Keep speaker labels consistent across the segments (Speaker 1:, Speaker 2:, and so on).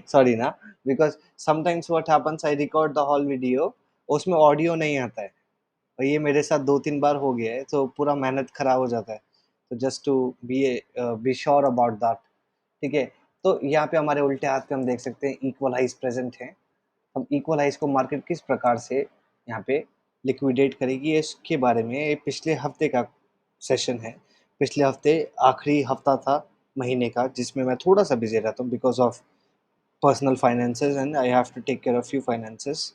Speaker 1: Sorry ना, because sometimes what happens, I record the whole video, उसमें audio नहीं आता है, और ये मेरे साथ 2-3 बार हो गया है, तो पूरा मेहनत खराब हो जाता है। तो just to be sure about that, ठीक है? तो यहाँ पे हमारे उल्टे हाथ पे हम देख सकते हैं इक्वल हाइज प्रेजेंट है। अब इक्वल हाइज को मार्केट किस प्रकार से यहाँ पे लिक्विडेट करेगी, इसके बारे में ये पिछले हफ्ते का सेशन है। पिछले हफ्ते आखिरी हफ्ता था महीने का, जिसमें मैं थोड़ा सा बिजी रहता हूँ because of personal finances and I have to take care of few finances.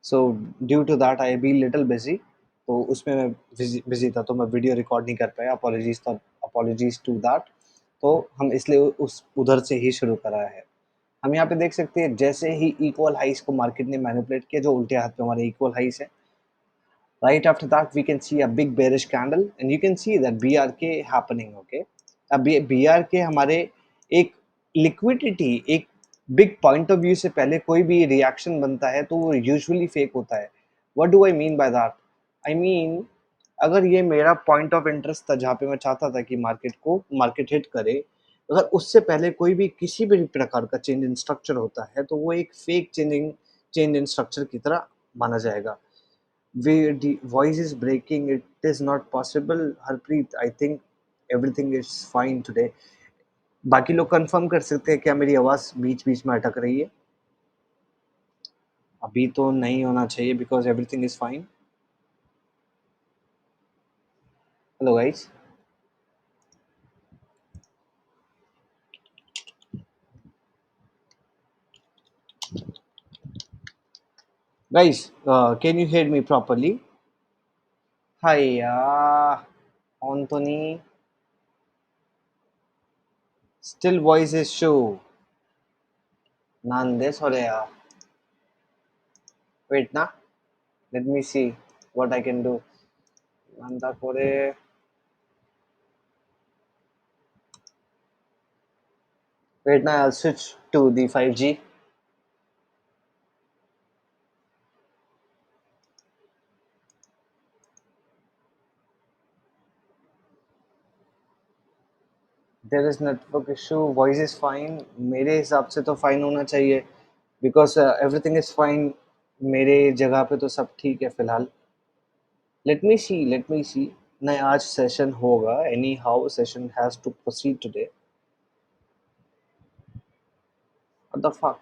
Speaker 1: So due to that I be little busy, तो उसमें मैं बिजी था, तो मैं वीडियो रिकॉर्ड नहीं कर पाया। Apologies to that. तो हम इसलिए उस उधर से ही शुरू करा है। हम यहाँ पे देख सकते हैं जैसे ही इक्वल हाइस को मार्केट ने मैनिपुलेट किया, जो उल्टे हाथ पे हमारे इक्वल हाइस है, right after that we can see a big bearish candle and you can see that BRK happening, okay? अब BRK हमारे एक लिक्विडिटी, एक बिग पॉइंट ऑफ व्यू से पहले कोई भी रिएक्शन बनता है तो वो यूजुअली फेक होता है। What do I mean by that? I mean, अगर ये मेरा पॉइंट ऑफ इंटरेस्ट था जहाँ पे मैं चाहता था कि मार्केट हिट करे, अगर उससे पहले कोई भी किसी भी प्रकार का चेंज इन स्ट्रक्चर होता है तो वो एक फेक चेंज इन स्ट्रक्चर की तरह माना जाएगा। The voice is breaking. It is not possible. Harpreet, I think everything is fine today. बाकी लोग कंफर्म कर सकते हैं क्या मेरी आवाज़ बीच बीच में अटक रही है? अभी तो नहीं होना चाहिए because everything is fine. Hello guys, guys, can you hear me properly? Hi यार, ऑन तो नहीं, स्टिल वॉइस इज शो। नान दे सॉरी यार, वेट ना, let me see what I can do. नांदा कोरे, वेट ना, I'll switch to the 5G. There is network issue, voice is fine, मेरे हिसाब से तो फाइन होना चाहिए बिकॉज एवरीथिंग इज फाइन। मेरे जगह पे तो सब ठीक है फिलहाल। लेट मी सी नहीं, आज सेशन होगा, anyhow session has to proceed today. What the fuck,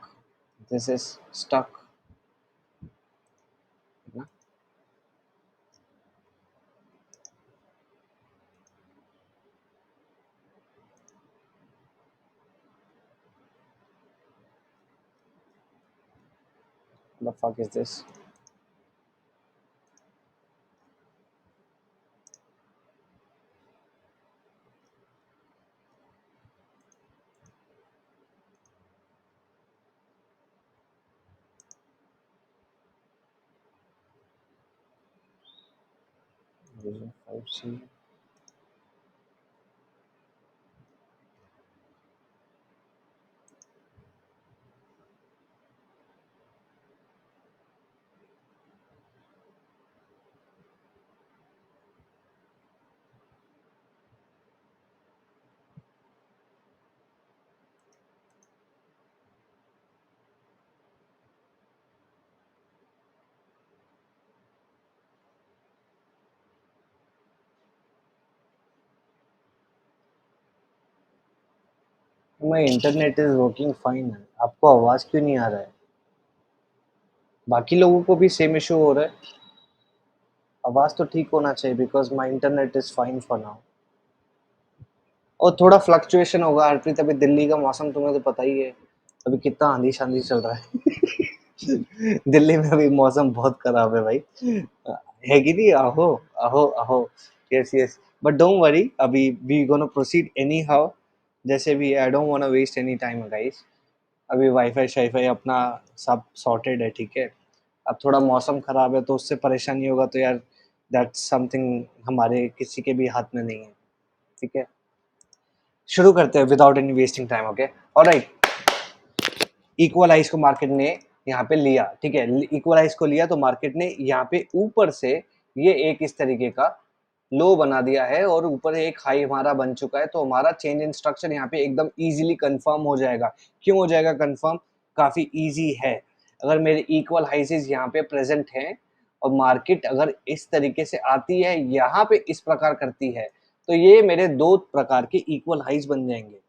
Speaker 1: this is stuck. The fuck is this? My internet is working fine, आपको आवाज क्यों नहीं आ रहा है? बाकी लोगों को भी सेम इशू हो रहा है? आवाज तो ठीक होना चाहिए because my internet is fine for now. और थोड़ा फ्लक्चुएशन होगा हरप्रीत, अभी दिल्ली का मौसम तुम्हें तो पता ही है, अभी कितना आंधी शांधी चल रहा है। दिल्ली में अभी मौसम बहुत खराब है भाई, है कि नहीं? आहो आहो आहो, yes yes, but don't worry, अभी we gonna proceed anyhow. जैसे भी, I don't want to waste any time guys. अभी वाईफाई शाईफाई अपना सब सॉर्टेड है, ठीक है? अब थोड़ा मौसम खराब है तो उससे परेशानी होगा तो यार, दैट्स समथिंग हमारे किसी के भी हाथ में नहीं है, ठीक है? शुरू करते हैं without any wasting time, okay? Alright, equal highs को मार्केट ने यहाँ पे लिया, ठीक है? इक्वलाइज को लिया तो मार्केट ने यहाँ पे ऊपर से ये एक इस तरीके का लो बना दिया है और ऊपर एक हाई हमारा बन चुका है, तो हमारा चेंज इन स्ट्रक्चर यहाँ पे एकदम इजीली कंफर्म हो जाएगा। क्यों हो जाएगा कंफर्म? काफ़ी इजी है। अगर मेरे इक्वल हाइसेस यहाँ पे प्रेजेंट हैं और मार्केट अगर इस तरीके से आती है, यहाँ पे इस प्रकार करती है, तो ये मेरे दो प्रकार के इक्वल हाइज बन जाएंगे।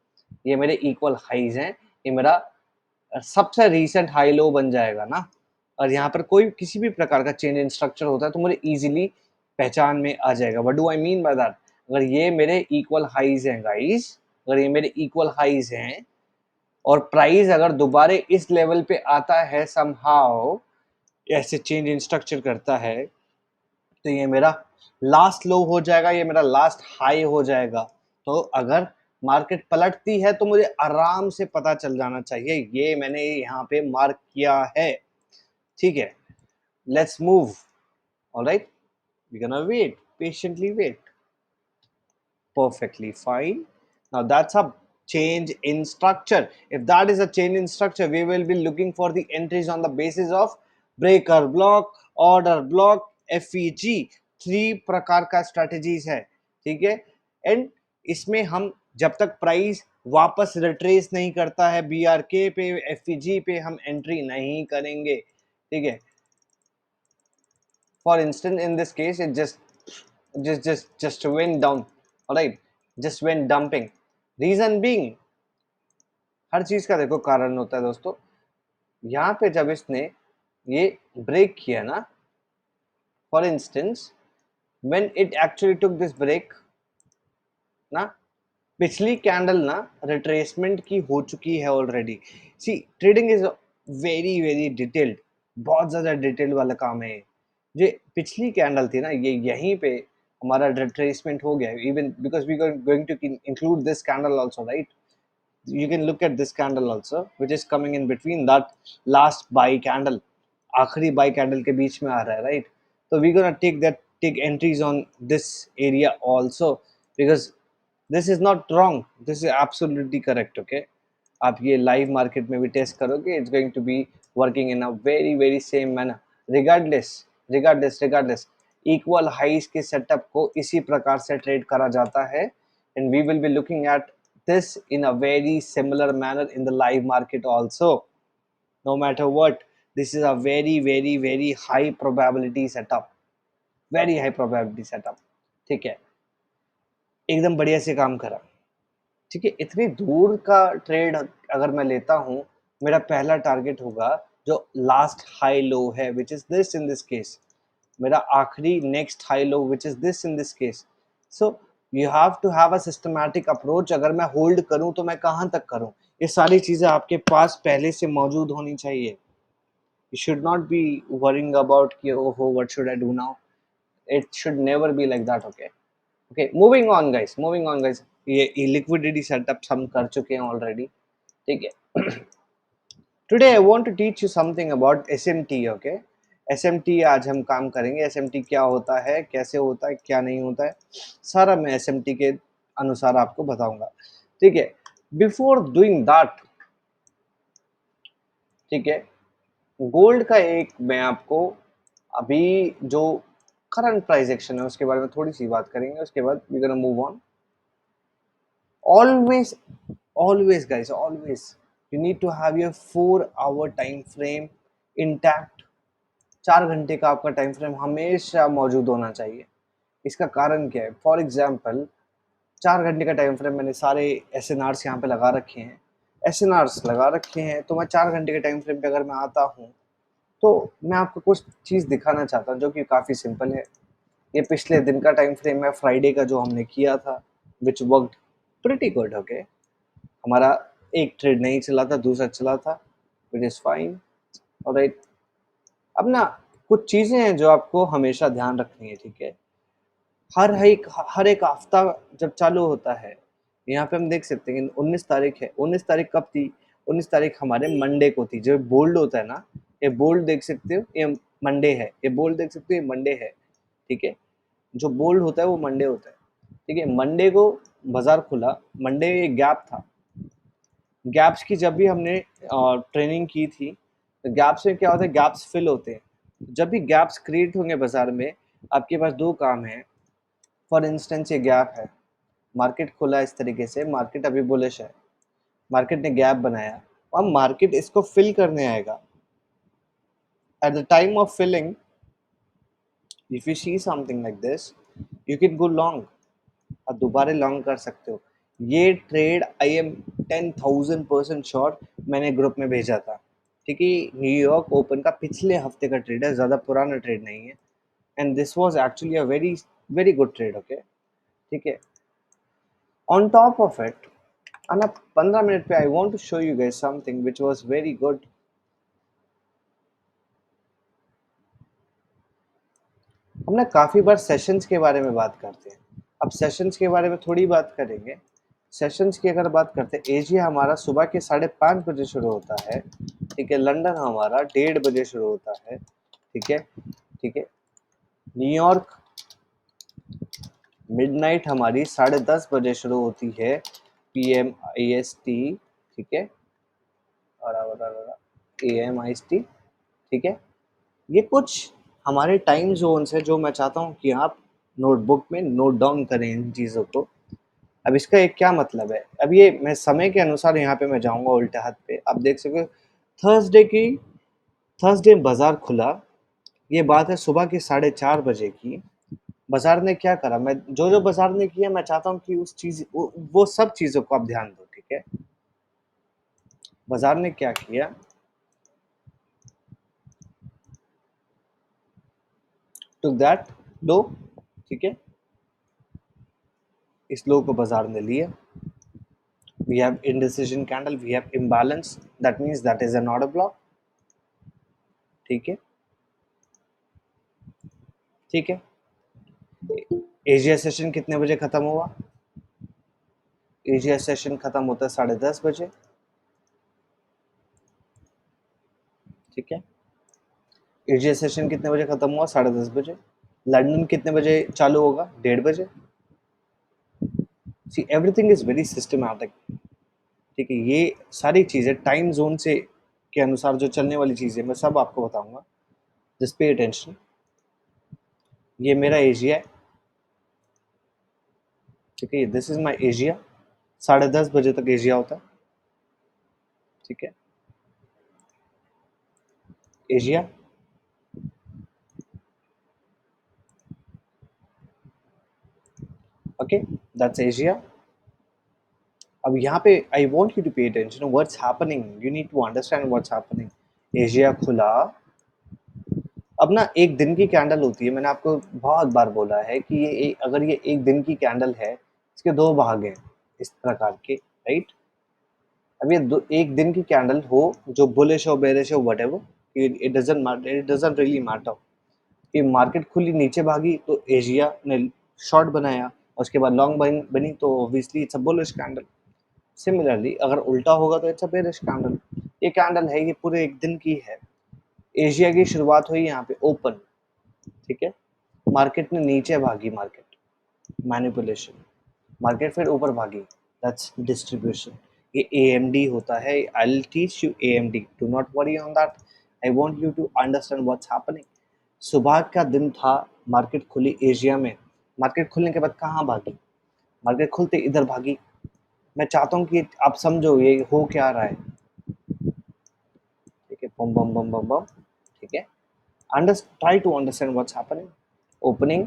Speaker 1: ये मेरे इक्वल हाइज हैं, ये मेरा सबसे रीसेंट हाई लो बन जाएगा ना। और यहाँ पर कोई किसी भी प्रकार का चेंज इन स्ट्रक्चर होता है तो मुझे इजीली पहचान में आ जाएगा। What do I mean by that? अगर ये मेरे इक्वल हाइज हैं गाइस, अगर ये मेरे इक्वल हाइज हैं और प्राइस अगर दोबारा इस लेवल पे आता है समहाउ, ऐसे चेंज इन स्ट्रक्चर करता है, तो ये मेरा लास्ट लो हो जाएगा, ये मेरा लास्ट हाई हो जाएगा। तो अगर मार्केट पलटती है तो मुझे आराम से पता चल जाना चाहिए, ये मैंने यहाँ पे मार्क किया है। ठीक है, let's move. Alright, we gonna wait, patiently wait. Perfectly fine. Now that's a change in structure. If that is a change in structure, we will be looking for the entries on the basis of breaker block, order block, FEG। Three प्रकार का strategies है, ठीक है। And इसमें हम जब तक price वापस रिट्रेस नहीं करता है BRK पे, FEG पे, हम एंट्री नहीं करेंगे, ठीक है। For instance, in this case, it just went down, all right, just went dumping. Reason being, हर चीज का देखो कारण होता है दोस्तों। यहाँ पे जब इसने ये ब्रेक किया ना, for instance when it actually took this break ना, पिछली कैंडल ना रिट्रेसमेंट की हो चुकी है already. See, trading is very very detailed, बहुत ज़्यादा डिटेल्ड वाला काम है। जो पिछली कैंडल थी ना, ये यहीं पे हमारा रिट्रेसमेंट हो गया, even because we are going to include this candle also, right. You can look at this candle also, which is coming in between that last buy candle, आखिरी buy candle के बीच में आ रहा है, right? So we're gonna take entries on this area also, because this is not wrong, this is absolutely correct, okay? आप ये live market में भी टेस्ट करोगे, it's going to be working in a very very same manner, regardless regardless regardless. Equal highs के setup को इसी प्रकार से ट्रेड करा जाता है, and we will be looking at this in a very similar manner in the live market also. No matter what, this is a very very very high probability setup, very high probability setup, ठीक है। एकदम बढ़िया से काम करा, ठीक है। इतनी दूर का ट्रेड अगर मैं लेता हूँ, मेरा पहला टारगेट होगा जो लास्ट हाई लो है, which is this in this case, मेरा आखिरी next high low which is this in this case. So you have to have a systematic approach. अगर मैं होल्ड करूं तो मैं कहां तक करूं, ये सारी चीजें आपके पास पहले से मौजूद होनी चाहिए। You should not be worrying about कि ओहो what should I do now, it should never be like that, okay. Okay, moving on guys, moving on guys. ये लिक्विडिटी सेटअप्स हम कर चुके हैं ऑलरेडी, ठीक है। Today I want to teach you something about SMT, okay. SMT आज हम काम करेंगे। एसएमटी क्या होता है, कैसे होता है, क्या नहीं होता है, सारा मैं एसएमटी के अनुसार आपको बताऊंगा, ठीक है। बिफोर डूइंग दैट, ठीक है, गोल्ड का एक मैं आपको अभी जो करंट प्राइस एक्शन है उसके बारे में थोड़ी सी बात करेंगे, उसके बाद we gonna move on. always always guys, always you need to have your 4 hour time frame intact। 4 घंटे का आपका टाइम फ्रेम हमेशा मौजूद होना चाहिए। इसका कारण क्या है? फॉर एग्जाम्पल, 4 घंटे का टाइम फ्रेम मैंने सारे SNRs यहाँ पे लगा रखे हैं, SNRs लगा रखे हैं, तो मैं 4 घंटे के टाइम फ्रेम पे अगर मैं आता हूँ तो मैं आपको कुछ चीज़ दिखाना चाहता हूँ जो कि काफ़ी सिंपल है। ये पिछले दिन का टाइम फ्रेम है, फ्राइडे का, जो हमने किया था, विच वर्कड प्रिटी गुड, ओके। हमारा एक ट्रेड नहीं चला था, दूसरा चला था, विच इज़ फाइन, ऑलराइट। अब ना कुछ चीज़ें हैं जो आपको हमेशा ध्यान रखनी है, ठीक है। हर एक हफ्ता जब चालू होता है, यहाँ पे हम देख सकते हैं कि 19 तारीख है। 19 तारीख कब थी? 19 तारीख हमारे मंडे को थी। जो बोल्ड होता है ना, ये बोल्ड देख सकते हो, ये मंडे है। ये बोल्ड देख सकते हो, ये मंडे है, ठीक है। जो बोल्ड होता है वो मंडे होता है, ठीक है। मंडे को बाजार खुला, मंडे एक गैप था। गैप्स की जब भी हमने ट्रेनिंग की थी, तो गैप्स में क्या होता है, गैप्स फिल होते हैं। जब भी गैप्स क्रिएट होंगे बाजार में, आपके पास दो काम है। फॉर इंस्टेंस ये गैप है, मार्केट खुला इस तरीके से, मार्केट अभी बुलिश है, मार्केट ने गैप बनाया, अब मार्केट इसको फिल करने आएगा। At the time of filling, if you see something like this, you can go long, आप दोबारा लॉन्ग कर सकते हो। ये ट्रेड आई एम 10,000% श्योर मैंने ग्रुप में भेजा था, ठीक है। न्यूयॉर्क ओपन का पिछले हफ्ते का ट्रेड है, ज़्यादा पुराना ट्रेड नहीं है, and this was actually a very very good trade, okay, ठीक है। On top of it, and 15 minute पे I want to show you guys something which was very good. हमने काफ़ी बार सेशंस के बारे में बात करते हैं, अब सेशंस के बारे में थोड़ी बात करेंगे। सेशंस की अगर बात करते हैं, एशिया हमारा सुबह के 5:30 बजे शुरू होता है, ठीक है। लंदन हमारा 1:30 बजे शुरू होता है, ठीक है, ठीक है। न्यूयॉर्क मिडनाइट हमारी 10:30 बजे शुरू होती है, PM IST, ठीक है, और AM IST, ठीक है। ये कुछ हमारे टाइम जोन्स है जो मैं चाहता हूँ कि आप नोटबुक में नोट डाउन करें इन चीज़ों को। अब इसका एक क्या मतलब है, अब ये मैं समय के अनुसार यहाँ पे मैं जाऊँगा उल्टे हाथ पे, आप देख सको थर्सडे बाजार खुला, ये बात है सुबह के 4:30 बजे की। बाजार ने क्या करा, मैं जो बाजार ने किया, मैं चाहता हूँ कि उस चीज वो सब चीजों को आप ध्यान दो, ठीक है। बाजार ने क्या किया, टुक दैट लो, ठीक है, इस लो को बाजार ने लिया। We have indecision candle, we have imbalance, that means that is an order block, ठीक है, ठीक है। एशिया सेशन कितने बजे खत्म हुआ, एशिया सेशन खत्म होता है 10:30 बजे, ठीक है। एशिया सेशन कितने बजे खत्म हुआ, 10:30 बजे। लंदन कितने बजे चालू होगा, 1:30 बजे। See everything is very systematic, ठीक है। ये सारी चीज़ें टाइम जोन से के अनुसार जो चलने वाली चीज़ें मैं सब आपको बताऊंगा, जस्ट पे अटेंशन। ये मेरा एशिया है, ठीक है, दिस इज माय एशिया, 10:30 बजे तक एशिया होता है, ठीक है, एशिया। Okay, that's Asia. अब यहाँ पे I want you to pay attention what's happening, you need to understand what's happening. Asia खुला, अब ना एक दिन की कैंडल होती है, मैंने आपको बहुत बार बोला है कि अगर ये एक दिन की कैंडल है, इसके दो भाग हैं इस प्रकार के, राइट। अब ये एक दिन की कैंडल हो, जो बुलिश हो बेरिश हो whatever, it doesn't matter, it doesn't really matter. कि मार्केट खुली नीचे भागी तो एशिया ने शॉर्ट बनाया, और उसके बाद लॉन्ग बनी तो obviously it's a bullish candle. Similarly अगर उल्टा होगा तो इट्स अ बेरिश कैंडल। ये कैंडल है, ये पूरे एक दिन की है। एशिया की शुरुआत हुई यहाँ पे ओपन, ठीक है, मार्केट ने नीचे भागी, मार्केट मैनिपुलेशन, मार्केट फिर ऊपर भागी, दैट्स डिस्ट्रीब्यूशन। ये AMD होता है, I will teach you AMD, do not worry on that, I want you to understand what's happening. सुबह का दिन था, मार्केट खुली एशिया में, मार्केट खुलने के बाद कहाँ भागी, मार्केट खुलते इधर भागी। मैं चाहता हूँ कि आप समझो ये हो क्या रहा है, ठीक है, बम बम बम बम बम, ठीक है। Try to understand what's happening. Opening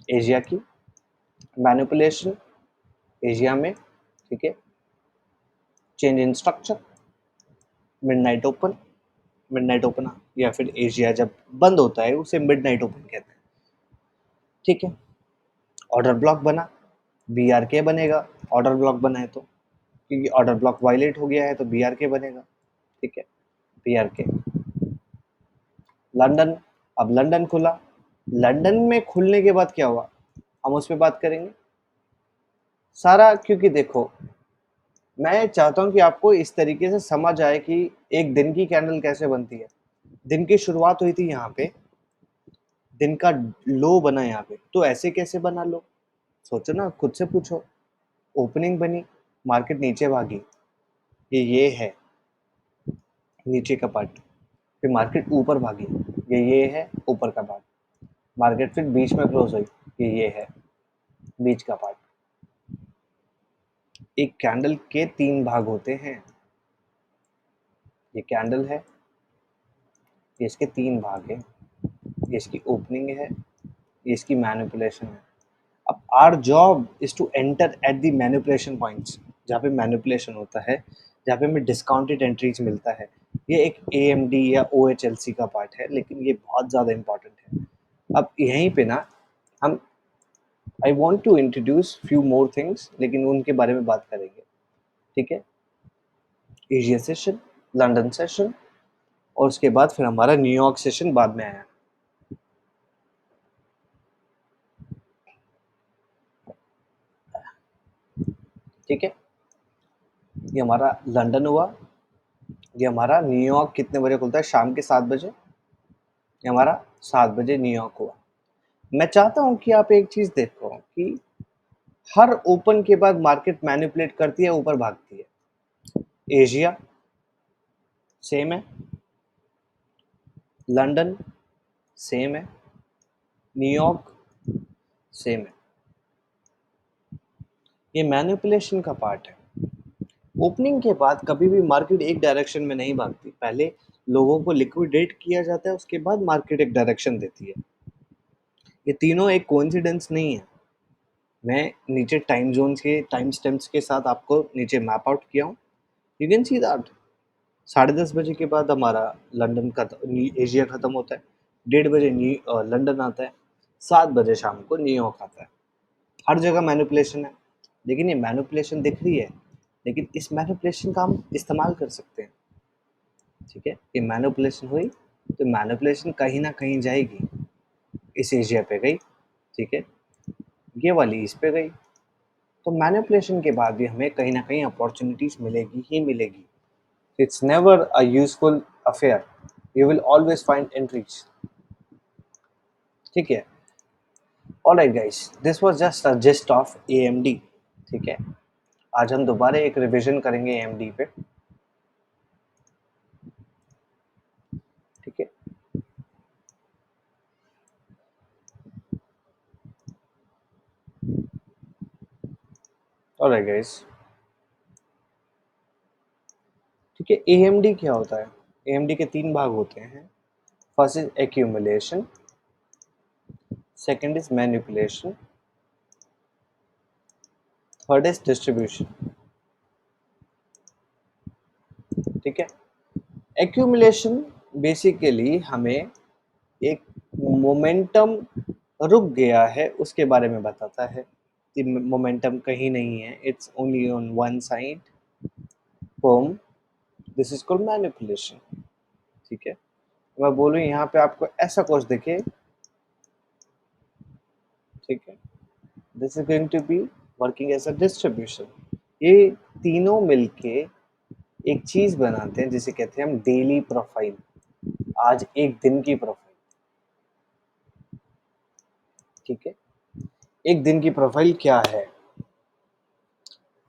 Speaker 1: Asia की, मैनिपुलेशन एशिया में, ठीक है, change in structure, midnight open, midnight open, या फिर एशिया जब बंद होता है उसे मिडनाइट ओपन कहते हैं, ठीक है। ऑर्डर ब्लॉक बना, BRK बनेगा, ऑर्डर ब्लॉक बना है तो, क्योंकि ऑर्डर ब्लॉक वायलेट हो गया है तो BRK बनेगा, ठीक है, BRK। लंदन, अब लंदन खुला, लंदन में खुलने के बाद क्या हुआ, हम उस पर बात करेंगे सारा, क्योंकि देखो मैं चाहता हूं कि आपको इस तरीके से समझ आए कि एक दिन की कैंडल कैसे बनती है। दिन की शुरुआत हुई थी यहाँ पे, दिन का लो बना यहाँ पे, तो ऐसे कैसे बना लो, सोचो ना, खुद से पूछो। ओपनिंग बनी, मार्केट नीचे भागी, ये है नीचे का पार्ट, फिर मार्केट ऊपर भागी, ये है ऊपर का पार्ट, मार्केट फिर बीच में क्लोज हुई, ये है, बीच का पार्ट। एक कैंडल के 3 भाग होते हैं। ये कैंडल है, ये इसके 3 भाग हैं, ये इसकी ओपनिंग है, ये इसकी मैनिपुलेशन है। अब our job is to enter at the manipulation points, जहाँ पे मैनिपुलेशन होता है, जहाँ पे हमें डिस्काउंटेड एंट्रीज मिलता है। ये एक AMD या OHLC का पार्ट है, लेकिन ये बहुत ज़्यादा इंपॉर्टेंट है। अब यहीं पे ना हम I want to introduce few more things, लेकिन उनके बारे में बात करेंगे। ठीक है, एशिया सेशन, लंदन सेशन, और उसके बाद फिर हमारा न्यूयॉर्क सेशन बाद में आया। ठीक है, ये हमारा लंदन हुआ, ये हमारा न्यूयॉर्क कितने बजे खुलता है? शाम के 7 बजे। ये हमारा 7 बजे न्यूयॉर्क हुआ। मैं चाहता हूँ कि आप एक चीज़ देखो कि हर ओपन के बाद मार्केट मैनिपुलेट करती है, ऊपर भागती है। एशिया सेम है, लंदन सेम है, न्यूयॉर्क सेम है। ये मैनिपुलेशन का पार्ट है। ओपनिंग के बाद कभी भी मार्केट एक डायरेक्शन में नहीं भागती, पहले लोगों को लिक्विडेट किया जाता है, उसके बाद मार्केट एक डायरेक्शन देती है। ये तीनों एक कोइंसिडेंस नहीं है। मैं नीचे टाइम जोन्स के टाइम स्टैम्प्स के साथ आपको नीचे मैप आउट किया हूँ, यू कैन सी दैट। 10:30 बजे के बाद हमारा लंदन का एशिया ख़त्म होता है, 1:30 बजे लंदन आता है, 7 बजे शाम को न्यूयॉर्क आता है। हर जगह मैनिपुलेशन है, लेकिन ये मैनिपुलेशन दिख रही है, लेकिन इस मैनिपुलेशन का हम इस्तेमाल कर सकते हैं। ठीक है, ये मैनिपुलेशन हुई तो मैनिपुलेशन कहीं ना कहीं जाएगी, इस एशिया पे गई, ठीक है, ये वाली इस पे गई, तो मैनिपुलेशन के बाद भी हमें कहीं ना कहीं अपॉर्चुनिटीज मिलेगी ही मिलेगी। It's never a useful affair, you will always find entries. ठीक है, alright guys, this was just a gist of AMD। ठीक है, आज हम दोबारा एक रिवीजन करेंगे AMD पे। ठीक है, ऑलराइट गाइस। ठीक है, AMD क्या होता है? AMD के 3 भाग होते हैं। First is accumulation, second is manipulation, third is distribution. ठीक है, एक्यूमुलेशन बेसिकली हमें एक मोमेंटम रुक गया है उसके बारे में बताता है कि मोमेंटम कहीं नहीं है, it's only on one side, boom, this is called manipulation. ठीक है, मैं बोलूँ यहाँ पे आपको ऐसा कुछ दिखे, ठीक है, this is going to be working as a distribution. ये तीनों मिलके एक चीज बनाते हैं जिसे कहते हैं हम डेली प्रोफाइल, आज एक दिन की प्रोफाइल। ठीक है, एक दिन की प्रोफाइल क्या है?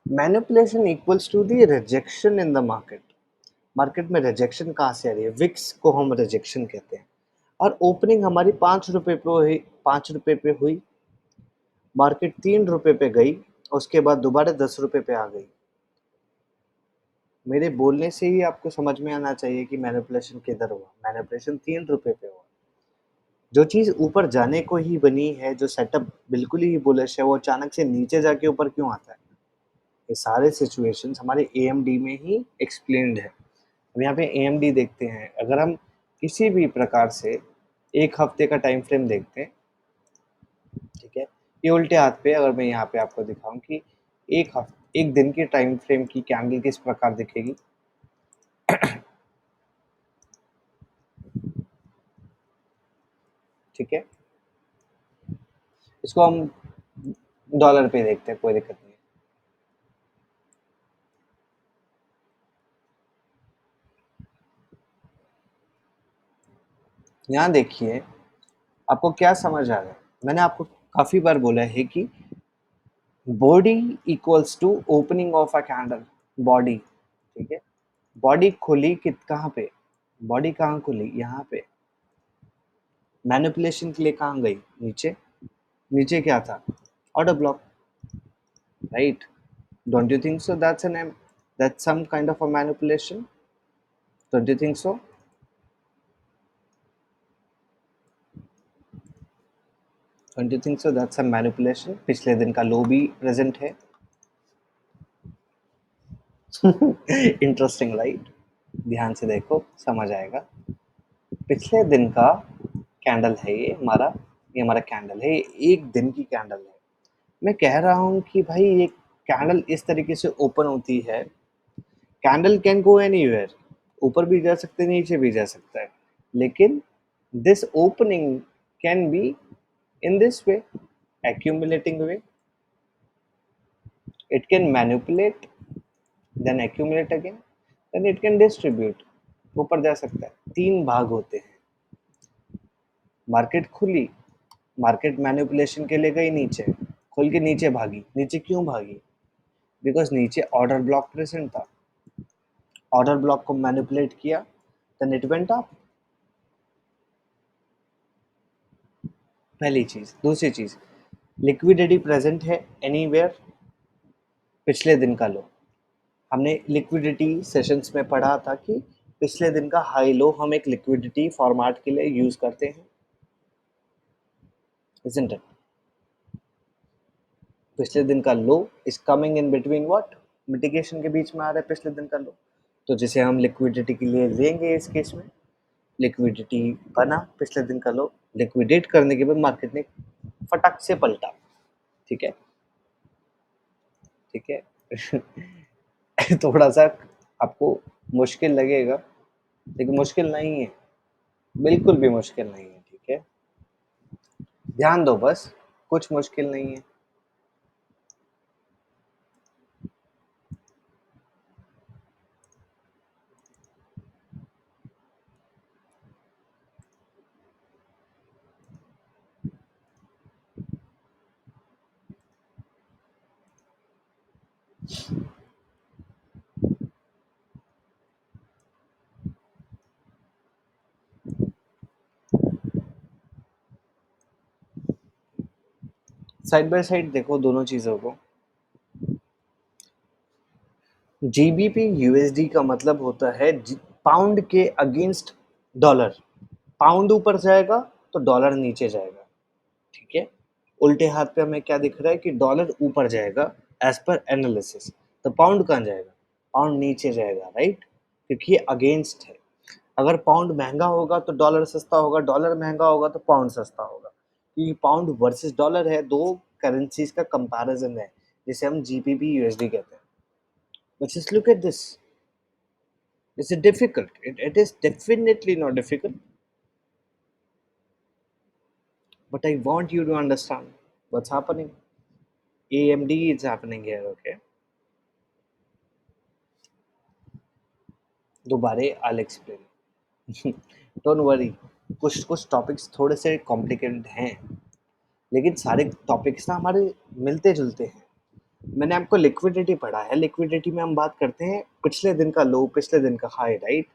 Speaker 1: Manipulation equals to the rejection in the market. Market में रिजेक्शन कहाँ से आ रही है? विक्स को हम रिजेक्शन कहते हैं। और ओपनिंग हमारी 5 रुपए पे हुई, 5 रुपए पे हुई, मार्केट 3 रुपए पे गई, उसके बाद दोबारा 10 रुपए पे आ गई। मेरे बोलने से ही आपको समझ में आना चाहिए कि मैनिपुलेशन किधर हुआ। मैनिपुलेशन 3 रुपए पे हुआ। जो चीज़ ऊपर जाने को ही बनी है, जो सेटअप बिल्कुल ही बुलिश है, वो अचानक से नीचे जाके ऊपर क्यों आता है? ये सारे सिचुएशंस हमारे AMD में ही एक्सप्लेन्ड है। अब यहाँ पे AMD देखते हैं, अगर हम किसी भी प्रकार से एक हफ्ते का टाइम फ्रेम देखते हैं, ठीक है, ये उल्टे हाथ पे अगर मैं यहाँ पे आपको दिखाऊं कि एक दिन के टाइम फ्रेम की कैंडल किस प्रकार दिखेगी। ठीक है, इसको हम डॉलर पे देखते हैं, कोई दिक्कत नहीं है। यहाँ देखिए, आपको क्या समझ आ रहा है? मैंने आपको काफी बार बोला है कि body equals to opening of a candle. Body, ठीक है, बॉडी खुली कित कहाँ पे? बॉडी कहाँ खुली? यहाँ पे। मैनिपुलेशन के लिए कहाँ गई? नीचे। नीचे क्या था? order block, right? Don't you think so? That's some kind of a manipulation. Don't you think so? Don't you think so? That's some manipulation. पिछले दिन का लो भी present है. Interesting, right? ध्यान से देखो, समझ आएगा. पिछले दिन का कैंडल है ये हमारा कैंडल है, ये एक दिन की कैंडल है. मैं कह रहा हूँ कि भाई ये कैंडल इस तरीके से ओपन होती है. कैंडल कैन गो एनीवेयर, ऊपर भी जा सकते हैं, नीचे भी जा सकता है, लेकिन this opening can be in this way, accumulating way. It can manipulate, then accumulate again, then it can distribute. ऊपर जा सकता है. तीन भाग होते हैं. मार्केट खुली, मार्केट मैनिपुलेशन के लिए गई नीचे, खुल के नीचे भागी. नीचे क्यों भागी? बिकॉज नीचे ऑर्डर ब्लॉक प्रेजेंट था. ऑर्डर ब्लॉक को मैनिपुलेट किया, देन इट वेंट अप. पहली चीज. दूसरी चीज, लिक्विडिटी प्रेजेंट है एनीवेयर. पिछले दिन का लो, हमने लिक्विडिटी सेशंस में पढ़ा था कि पिछले दिन का हाई लो हम एक लिक्विडिटी फॉर्मेट के लिए यूज करते हैं, isn't it? पिछले दिन का low is coming in between what, mitigation के बीच में आ रहा है पिछले दिन का लो, तो जिसे हम लिक्विडिटी के लिए लेंगे. इस केस में लिक्विडिटी बना पिछले दिन का लो, लिक्विडेट करने के बाद मार्केट ने फटाक से पलटा. ठीक है, ठीक है. थोड़ा सा आपको मुश्किल लगेगा, लेकिन मुश्किल नहीं है, बिल्कुल भी मुश्किल नहीं है. ठीक है, ध्यान दो बस, कुछ मुश्किल नहीं है. साइड बाय साइड देखो दोनों चीजों को. जीबीपी यूएसडी का मतलब होता है पाउंड के अगेंस्ट डॉलर. पाउंड ऊपर जाएगा तो डॉलर नीचे जाएगा. ठीक है, उल्टे हाथ पे हमें क्या दिख रहा है कि डॉलर ऊपर जाएगा एज पर एनालिसिस, तो पाउंड कहाँ जाएगा? पाउंड नीचे जाएगा, राइट? क्योंकि ये अगेंस्ट है. अगर पाउंड महंगा होगा तो डॉलर सस्ता होगा, डॉलर महंगा होगा तो पाउंड सस्ता होगा. क्योंकि पाउंड वर्सेस डॉलर है, दो करेंसीज का कंपैरिजन है, जिसे हम जीबीपी यूएसडी कहते हैं. But just look at this. Is it difficult? It is definitely not difficult. But I want you to understand what's happening. AMD is happening here, okay? दोबारे I'll explain. Don't worry. कुछ कुछ topics थोड़े से complicated हैं, लेकिन सारे topics ना हमारे मिलते जुलते हैं. मैंने आपको लिक्विडिटी पढ़ा है. लिक्विडिटी में हम बात करते हैं पिछले दिन का लो, पिछले दिन का हाई, राइट?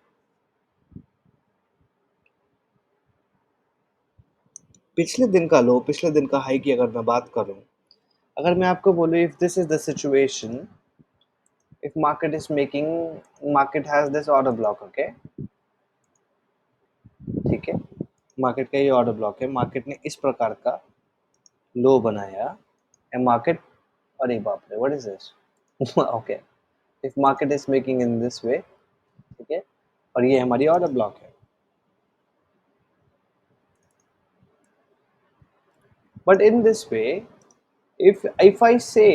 Speaker 1: पिछले दिन का लो, पिछले दिन का हाई की अगर मैं बात करूं, अगर मैं आपको बोलूं if this is the situation, if market has this order block, okay? ठीक है, मार्केट का ये ऑर्डर ब्लॉक है. मार्केट ने इस प्रकार का लो बनाया. एंड मार्केट, अरे बाप रे, what is this? Okay, if market is making in this way, ठीक है, और ये हमारी ऑर्डर ब्लॉक है. But in this way, if I say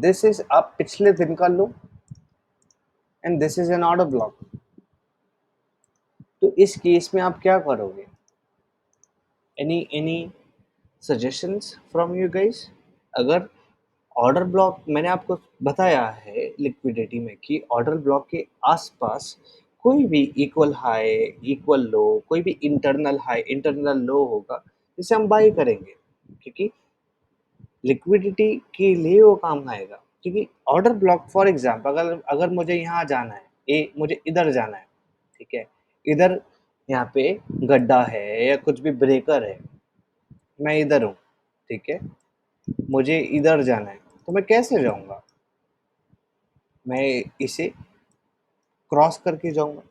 Speaker 1: this is आप पिछले दिन का low and this is an order block, तो इस केस में आप क्या करोगे? any suggestions from you guys? अगर ऑर्डर ब्लॉक, मैंने आपको बताया है लिक्विडिटी में कि ऑर्डर ब्लॉक के आसपास कोई भी इक्वल हाई, इक्वल लो, कोई भी इंटरनल हाई, इंटरनल लो होगा, जिसे हम बाई करेंगे, क्योंकि लिक्विडिटी के लिए वो काम आएगा. क्योंकि ऑर्डर ब्लॉक, फॉर एग्जांपल, अगर अगर मुझे यहाँ जाना है, मुझे इधर जाना है, ठीक है, इधर यहाँ पे गड्ढा है या कुछ भी ब्रेकर है, मैं इधर हूँ, ठीक है, मुझे इधर जाना है, तो मैं कैसे जाऊंगा? मैं इसे क्रॉस करके जाऊंगा,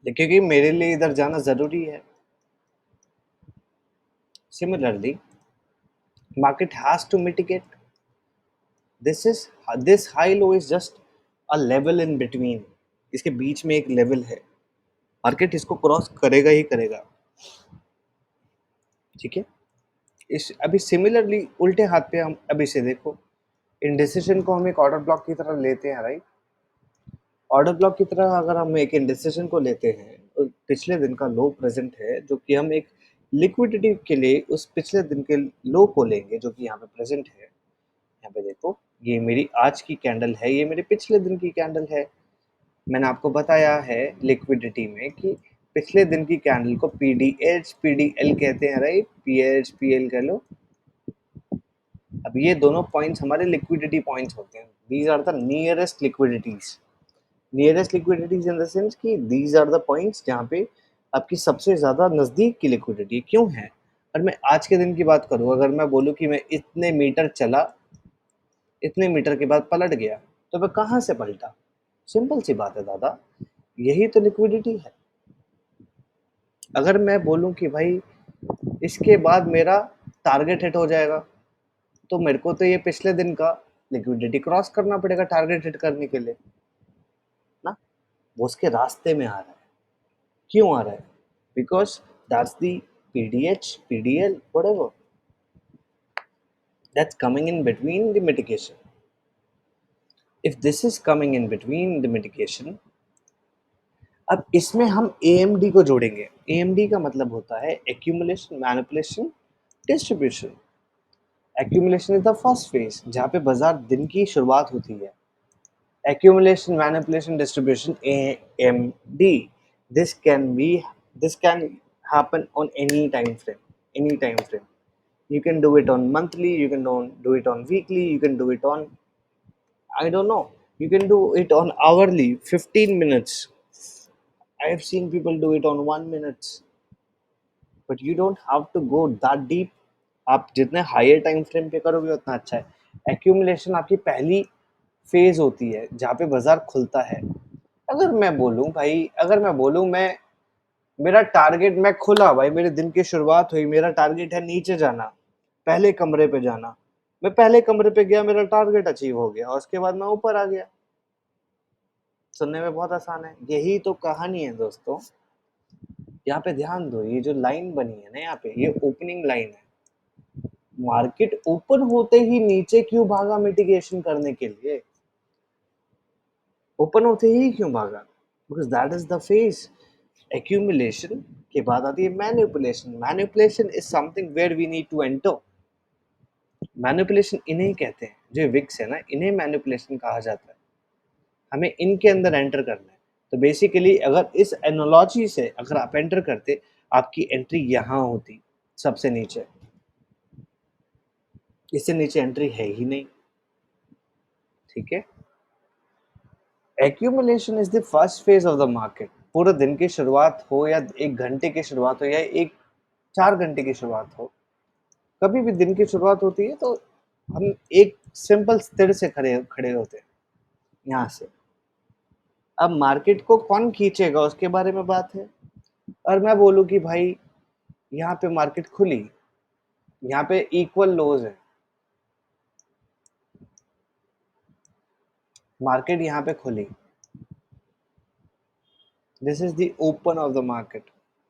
Speaker 1: क्योंकि मेरे लिए इधर जाना जरूरी है। Similarly, market has to mitigate. This high low is just a level in between. इसके बीच में एक लेवल है, मार्केट इसको क्रॉस करेगा ही करेगा। ठीक है, इस अभी सिमिलरली उल्टे हाथ पे हम अभी से देखो, इंडिसिशन को हम एक ऑर्डर ब्लॉक की तरह लेते हैं, राइट? ऑर्डर ब्लॉक की तरह अगर हम एक इंडिसिशन को लेते हैं, तो पिछले दिन का लो प्रेजेंट है, जो कि हम एक लिक्विडिटी के लिए उस पिछले दिन के लो को लेंगे, जो कि यहाँ पे प्रेजेंट है। यहाँ पे देखो, ये मेरी आज की कैंडल है, ये मेरे पिछले दिन की कैंडल है। मैंने आपको बताया है लिक्विडिटी में कि पिछले दिन की कैंडल को पीडीएच पीडीएल कहते हैं, राइट? पीएच पीएल कह लो। अब ये दोनों पॉइंट्स हमारे लिक्विडिटी पॉइंट्स होते हैं। These are the nearest liquidities. Nearest liquidities in the sense कि दीज आर द पॉइंट्स जहाँ पे आपकी सबसे ज़्यादा नज़दीक की लिक्विडिटी क्यों है। और मैं आज के दिन की बात करूँ, अगर मैं बोलूँ कि मैं इतने मीटर चला, इतने मीटर के बाद पलट गया, तो मैं कहाँ से पलटा? सिंपल सी बात है दादा, यही तो लिक्विडिटी है। अगर मैं बोलूं कि भाई इसके बाद मेरा टारगेट हिट हो जाएगा, तो मेरे को तो ये पिछले दिन का लिक्विडिटी क्रॉस करना पड़ेगा टारगेट हिट करने के लिए ना। वो उसके रास्ते में आ रहा है। क्यों आ रहा है? Because that's the PDH PDL whatever that's coming in between the mitigation. If this is coming in between the mitigation, अब इसमें हम एएमडी को जोड़ेंगे। एएमडी का मतलब होता है accumulation, manipulation, distribution. Accumulation is the first phase, जहाँ पे बाजार दिन की शुरुआत होती है। Accumulation, manipulation, distribution, AMD. This can be this can happen on any time frame. You can do it on monthly, you can do it on weekly, you can do it on, I don't know, you can do it on hourly, 15 minutes. I have seen people do it on 1 minute. But you don't have to go that deep. आप जितने higher time frame पे करोगे उतना अच्छा है। Accumulation आपकी पहली phase होती है जहाँ पे बाजार खुलता है। अगर मैं बोलूँ भाई, अगर मैं बोलूँ मैं मेरा टारगेट, मैं खुला भाई, मेरे दिन की शुरुआत हुई, मेरा टारगेट है नीचे जाना, पहले कमरे पे जाना। मैं पहले कमरे पे गया, मेरा टारगेट अचीव हो गया और उसके बाद मैं ऊपर आ गया। सुनने में बहुत आसान है, यही तो कहानी है दोस्तों। यहाँ पे ध्यान दो, ये जो लाइन बनी है ना यहाँ पे, ये ओपनिंग लाइन है। मार्केट ओपन होते ही नीचे क्यों भागा? मिटिगेशन करने के लिए। ओपन होते ही क्यों भागा? Because that is the phase. Accumulation के बाद आती है manipulation. Manipulation is something where we need to enter. Manipulation इन्हें कहते हैं, जो विक्स है ना, इन्हें मैनिपुलेशन कहा जाता है। हमें इनके अंदर एंटर करना है। तो बेसिकली अगर इस एनोलॉजी से अगर आप एंटर करते, आपकी एंट्री यहाँ होती, सबसे नीचे। इससे नीचे एंट्री है ही नहीं। ठीक है, accumulation is the first phase of the market. पूरे दिन की शुरुआत हो या एक घंटे की शुरुआत हो या एक 4 घंटे की शुरुआत हो, कभी भी दिन की शुरुआत होती है तो हम एक सिंपल स्थिर से खड़े खड़े होते हैं यहाँ से। अब मार्केट को कौन खींचेगा उसके बारे में बात है। और मैं बोलूँ कि भाई यहाँ पे मार्केट खुली, यहाँ पे इक्वल लोज है, मार्केट यहाँ पे खुली, this is the open of the market,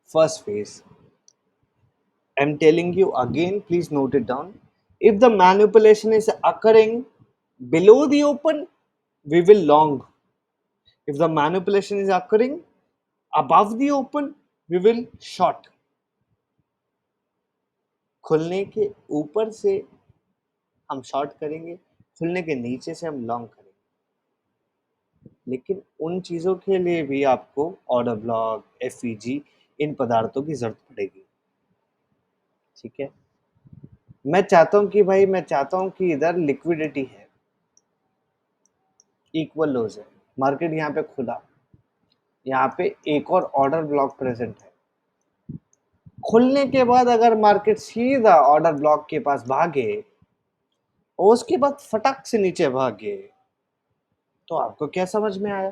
Speaker 1: first phase. I'm telling you again, please note it down. If the manipulation is occurring below the open, we will long. If the manipulation is occurring above the open, we will short. खुलने के ऊपर से हम short करेंगे, खुलने के नीचे से हम लॉन्ग करेंगे। लेकिन उन चीज़ों के लिए भी आपको ऑर्डर ब्लॉक, एफईजी, इन पदार्थों की जरूरत पड़ेगी। ठीक है, मैं चाहता हूँ कि भाई, मैं चाहता हूँ कि इधर लिक्विडिटी है, इक्वल लोज है, मार्केट यहाँ पे खुला, यहाँ पे एक और ऑर्डर ब्लॉक प्रेजेंट है। खुलने के बाद अगर मार्केट सीधा ऑर्डर ब्लॉक के पास भागे और उसके बाद फटक से नीचे भागे, तो आपको क्या समझ में आया?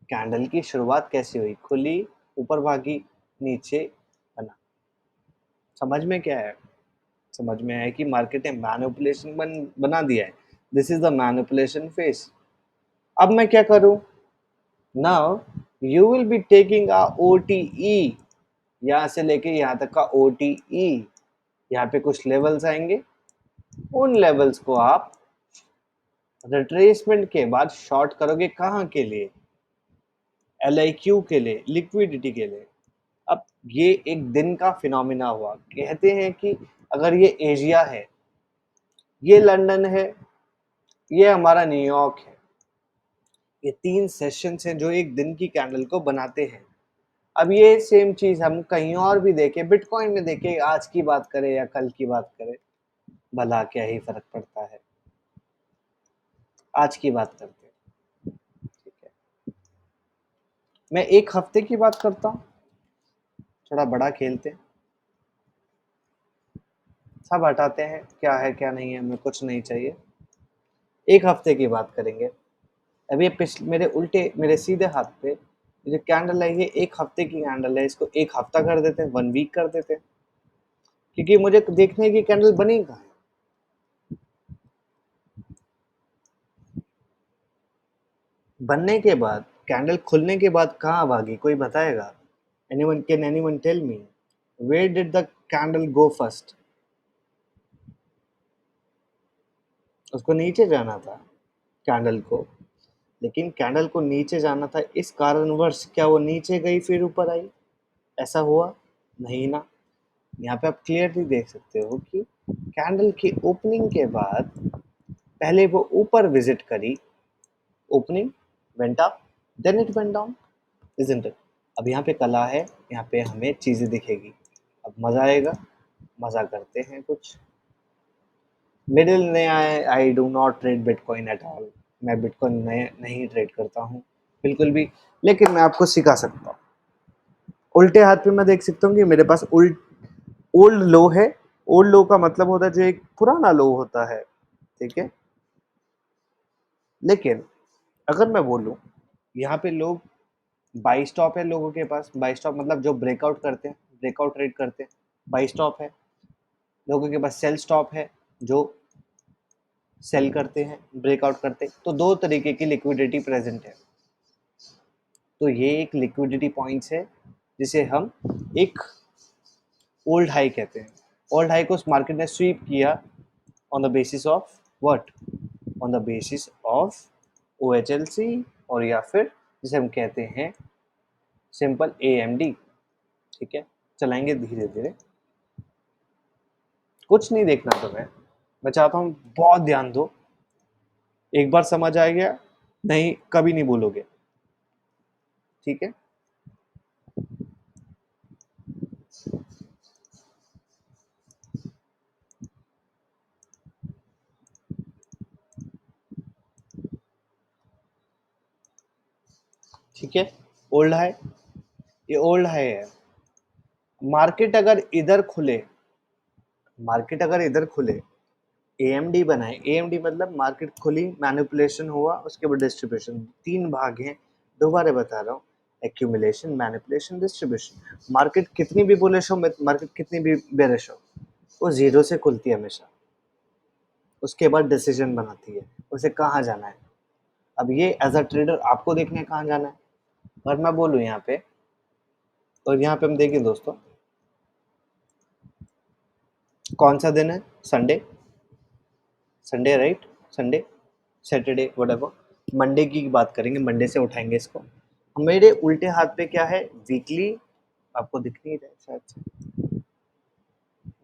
Speaker 1: कैंडल की शुरुआत कैसे हुई? खुली, ऊपर भागी, नीचे बना। समझ में क्या है? समझ में आया कि मार्केट ने मैनिपुलेशन बना दिया है। This is the manipulation face. अब मैं क्या करूं? Now you will be taking a OTE, यहां से लेके यहां तक का OTE। यहाँ पे कुछ लेवल्स आएंगे, उन लेवल्स को आप रिट्रेसमेंट के बाद शॉर्ट करोगे। कहाँ के लिए? LIQ के लिए, लिक्विडिटी के लिए। अब ये एक दिन का फिनोमिना हुआ। कहते हैं कि अगर ये एशिया है, ये लंदन है, ये हमारा न्यूयॉर्क है, ये 3 सेशंस हैं जो एक दिन की कैंडल को बनाते हैं। अब ये सेम चीज हम कहीं और भी देखें, बिटकॉइन में देखें, आज की बात करें या कल की बात करें, भला क्या ही फर्क पड़ता है। आज की बात करते हैं, ठीक है। मैं एक हफ्ते की बात करता हूँ, थोड़ा बड़ा खेलते हैं, सब हटाते हैं, क्या है क्या नहीं है, हमें कुछ नहीं चाहिए। एक हफ्ते की बात करेंगे। अब ये पिछले मेरे सीधे हाथ पे ये जो कैंडल है, ये एक हफ्ते की कैंडल है। इसको एक हफ्ता कर देते हैं, 1 वीक कर देते हैं, क्योंकि मुझे देखने की कैंडल बनी कहाँ है। बनने के बाद, कैंडल खुलने के बाद कहाँ भागी, कोई बताएगा? Anyone tell me where did the candle go first? उसको नीचे जाना था कैंडल को, लेकिन कैंडल को नीचे जाना था इस कारणवश, क्या वो नीचे गई फिर ऊपर आई? ऐसा हुआ नहीं ना। यहाँ पे आप क्लियरली देख सकते हो कि कैंडल की ओपनिंग के बाद पहले वो ऊपर विजिट करी, opening went up, then it went down, isn't it? अब यहाँ पे कला है, यहाँ पे हमें चीजें दिखेगी। अब मजा आएगा, मजा करते हैं कुछ। मिडिल ने I do not trade bitcoin at all. मैं बिटकॉइन नहीं ट्रेड करता हूँ बिल्कुल भी, लेकिन मैं आपको सिखा सकता हूँ। उल्टे हाथ पे मैं देख सकता हूँ कि मेरे पास ओल्ड लो है। ओल्ड लो का मतलब होता है जो एक पुराना लो होता है, ठीक है। लेकिन अगर मैं बोलूँ, यहाँ पे लोग बाई स्टॉप है, लोगों के पास बाई स्टॉप मतलब जो ब्रेकआउट करते हैं, ब्रेकआउट ट्रेड करते हैं, बाई स्टॉप है। लोगों के पास सेल स्टॉप है, जो सेल करते हैं, ब्रेकआउट करते हैं। तो दो तरीके की लिक्विडिटी प्रेजेंट है। तो ये एक लिक्विडिटी पॉइंट्स है जिसे हम एक ओल्ड हाई कहते हैं। ओल्ड हाई को उस मार्केट ने स्वीप किया on the basis of what? On the basis of OHLC, और या फिर जिसे हम कहते हैं सिंपल AMD, ठीक है। चलाएंगे धीरे धीरे, कुछ नहीं देखना तुम्हें, मैं चाहता हूँ बहुत ध्यान दो। एक बार समझ आ गया, नहीं कभी नहीं भूलोगे, ठीक है। ठीक है, ओल्ड हाई, ये ओल्ड हाई है। मार्केट अगर इधर खुले, मार्केट अगर इधर खुले, AMD बनाए, AMD मतलब मार्केट खुली, मैनिपुलेशन हुआ, उसके बाद डिस्ट्रीब्यूशन, 3 भाग हैं। दोबारा बता रहा हूँ, एक्यूमुलेशन, मैनिपुलेशन, डिस्ट्रीब्यूशन। मार्केट कितनी भी बुलिश हो, मार्केट कितनी भी बेरिश हो, वो जीरो से खुलती है हमेशा। उसके बाद डिसीजन बनाती है उसे कहाँ जाना है। अब ये एज अ ट्रेडर आपको देखना है कहाँ जाना है। और मैं बोलूँ यहाँ पे, और यहाँ पे हम देखें दोस्तों, कौन सा दिन है? Sunday, Sunday right, Sunday, Saturday, whatever. Monday की बात करेंगे, मंडे से उठाएंगे इसको। मेरे उल्टे हाथ पे क्या है? वीकली, आपको दिख नहीं रहा है शायद से,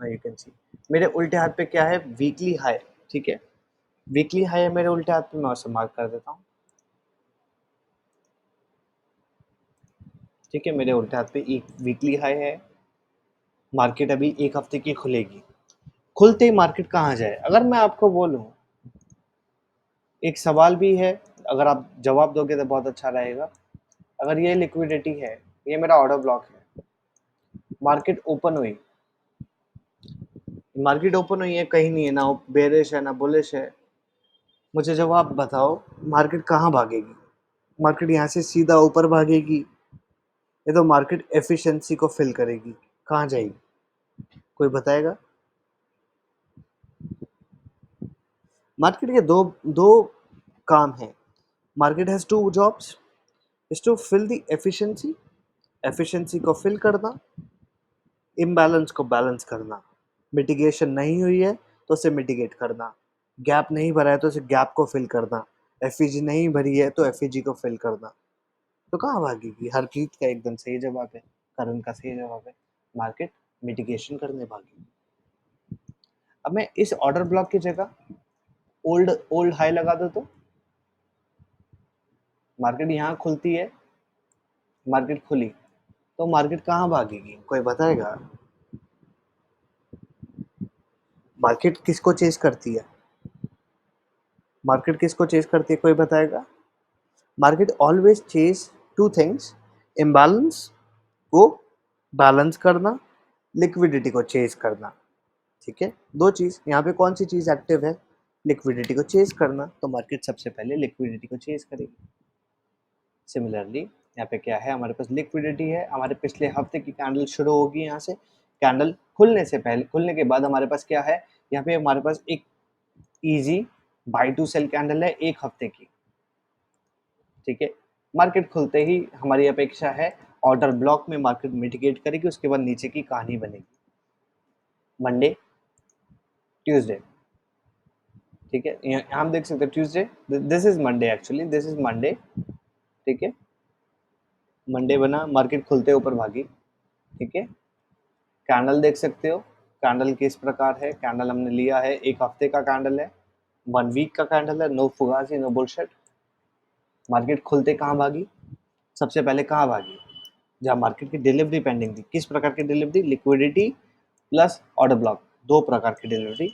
Speaker 1: यू कैन सी। मेरे उल्टे हाथ पे क्या है? वीकली हाई, ठीक है। वीकली हाई है मेरे उल्टे हाथ पे, मैं उसे मार्क कर देता हूँ, ठीक है। मेरे उल्टे हाथ पे एक वीकली हाई है। मार्केट अभी एक हफ्ते की खुलेगी, खुलते ही मार्केट कहाँ जाए? अगर मैं आपको बोलूँ, एक सवाल भी है, अगर आप जवाब दोगे तो बहुत अच्छा रहेगा। अगर ये लिक्विडिटी है, ये मेरा ऑर्डर ब्लॉक है, मार्केट ओपन हुई, मार्केट ओपन हुई है, कहीं नहीं है, ना बेरिश है ना बुलिश है। मुझे जवाब बताओ, मार्केट कहाँ भागेगी? मार्केट यहाँ से सीधा ऊपर भागेगी, ये तो मार्केट एफिशिएंसी को फिल करेगी, कहाँ जाएगी? कोई बताएगा? मार्केट के दो दो काम हैं। Market has two jobs, is to fill the efficiency, efficiency को फिल करना, इम्बैलेंस को बैलेंस करना। मिटिगेशन नहीं हुई है तो उसे मिटिगेट करना, गैप नहीं भरा है तो उसे गैप को फिल करना, एफईजी नहीं भरी है तो एफईजी को फिल करना। तो कहाँ भागेगी? हरप्रीत का एकदम सही जवाब है, करण का सही जवाब है, मार्केट मिटिगेशन करने भागेगी। अब मैं इस ऑर्डर ब्लॉक की जगह ओल्ड ओल्ड हाई लगा दो तो मार्केट यहाँ खुलती है, मार्केट खुली तो मार्केट कहाँ भागेगी? कोई बताएगा? मार्केट किसको चेस करती है? मार्केट किसको चेस करती है, कोई बताएगा? Market always chase two things, imbalance को बैलेंस करना, लिक्विडिटी को चेस करना। ठीक है, दो चीज, यहाँ पे कौन सी चीज एक्टिव है? लिक्विडिटी को चेस करना, तो मार्केट सबसे पहले लिक्विडिटी को चेस करेगी। सिमिलरली यहाँ पे क्या है, हमारे पास लिक्विडिटी है, हमारे पिछले हफ्ते की कैंडल शुरू होगी यहाँ से, कैंडल खुलने से पहले, खुलने के बाद हमारे पास क्या है, यहाँ पे हमारे पास एक easy buy to sell candle है एक हफ्ते की। ठीक है, मार्केट खुलते ही हमारी अपेक्षा है ऑर्डर ब्लॉक में मार्केट मिटिगेट करेगी, उसके बाद नीचे की कहानी बनेगी। मंडे, ट्यूसडे, ठीक है, यहाँ हम देख सकते हैं Tuesday, this is Monday, actually this is Monday. ठीक है, मंडे बना, मार्केट खुलते ऊपर भागी। ठीक है, कैंडल देख सकते हो, कैंडल किस प्रकार है, कैंडल हमने लिया है एक हफ्ते का कैंडल है, 1 वीक का कैंडल है, नो फुगासी नो बुलशिट। मार्केट खुलते कहाँ भागी? सबसे पहले कहाँ भागी? जहाँ मार्केट की डिलीवरी पेंडिंग थी। किस प्रकार की delivery? Liquidity plus order block, दो प्रकार की डिलीवरी।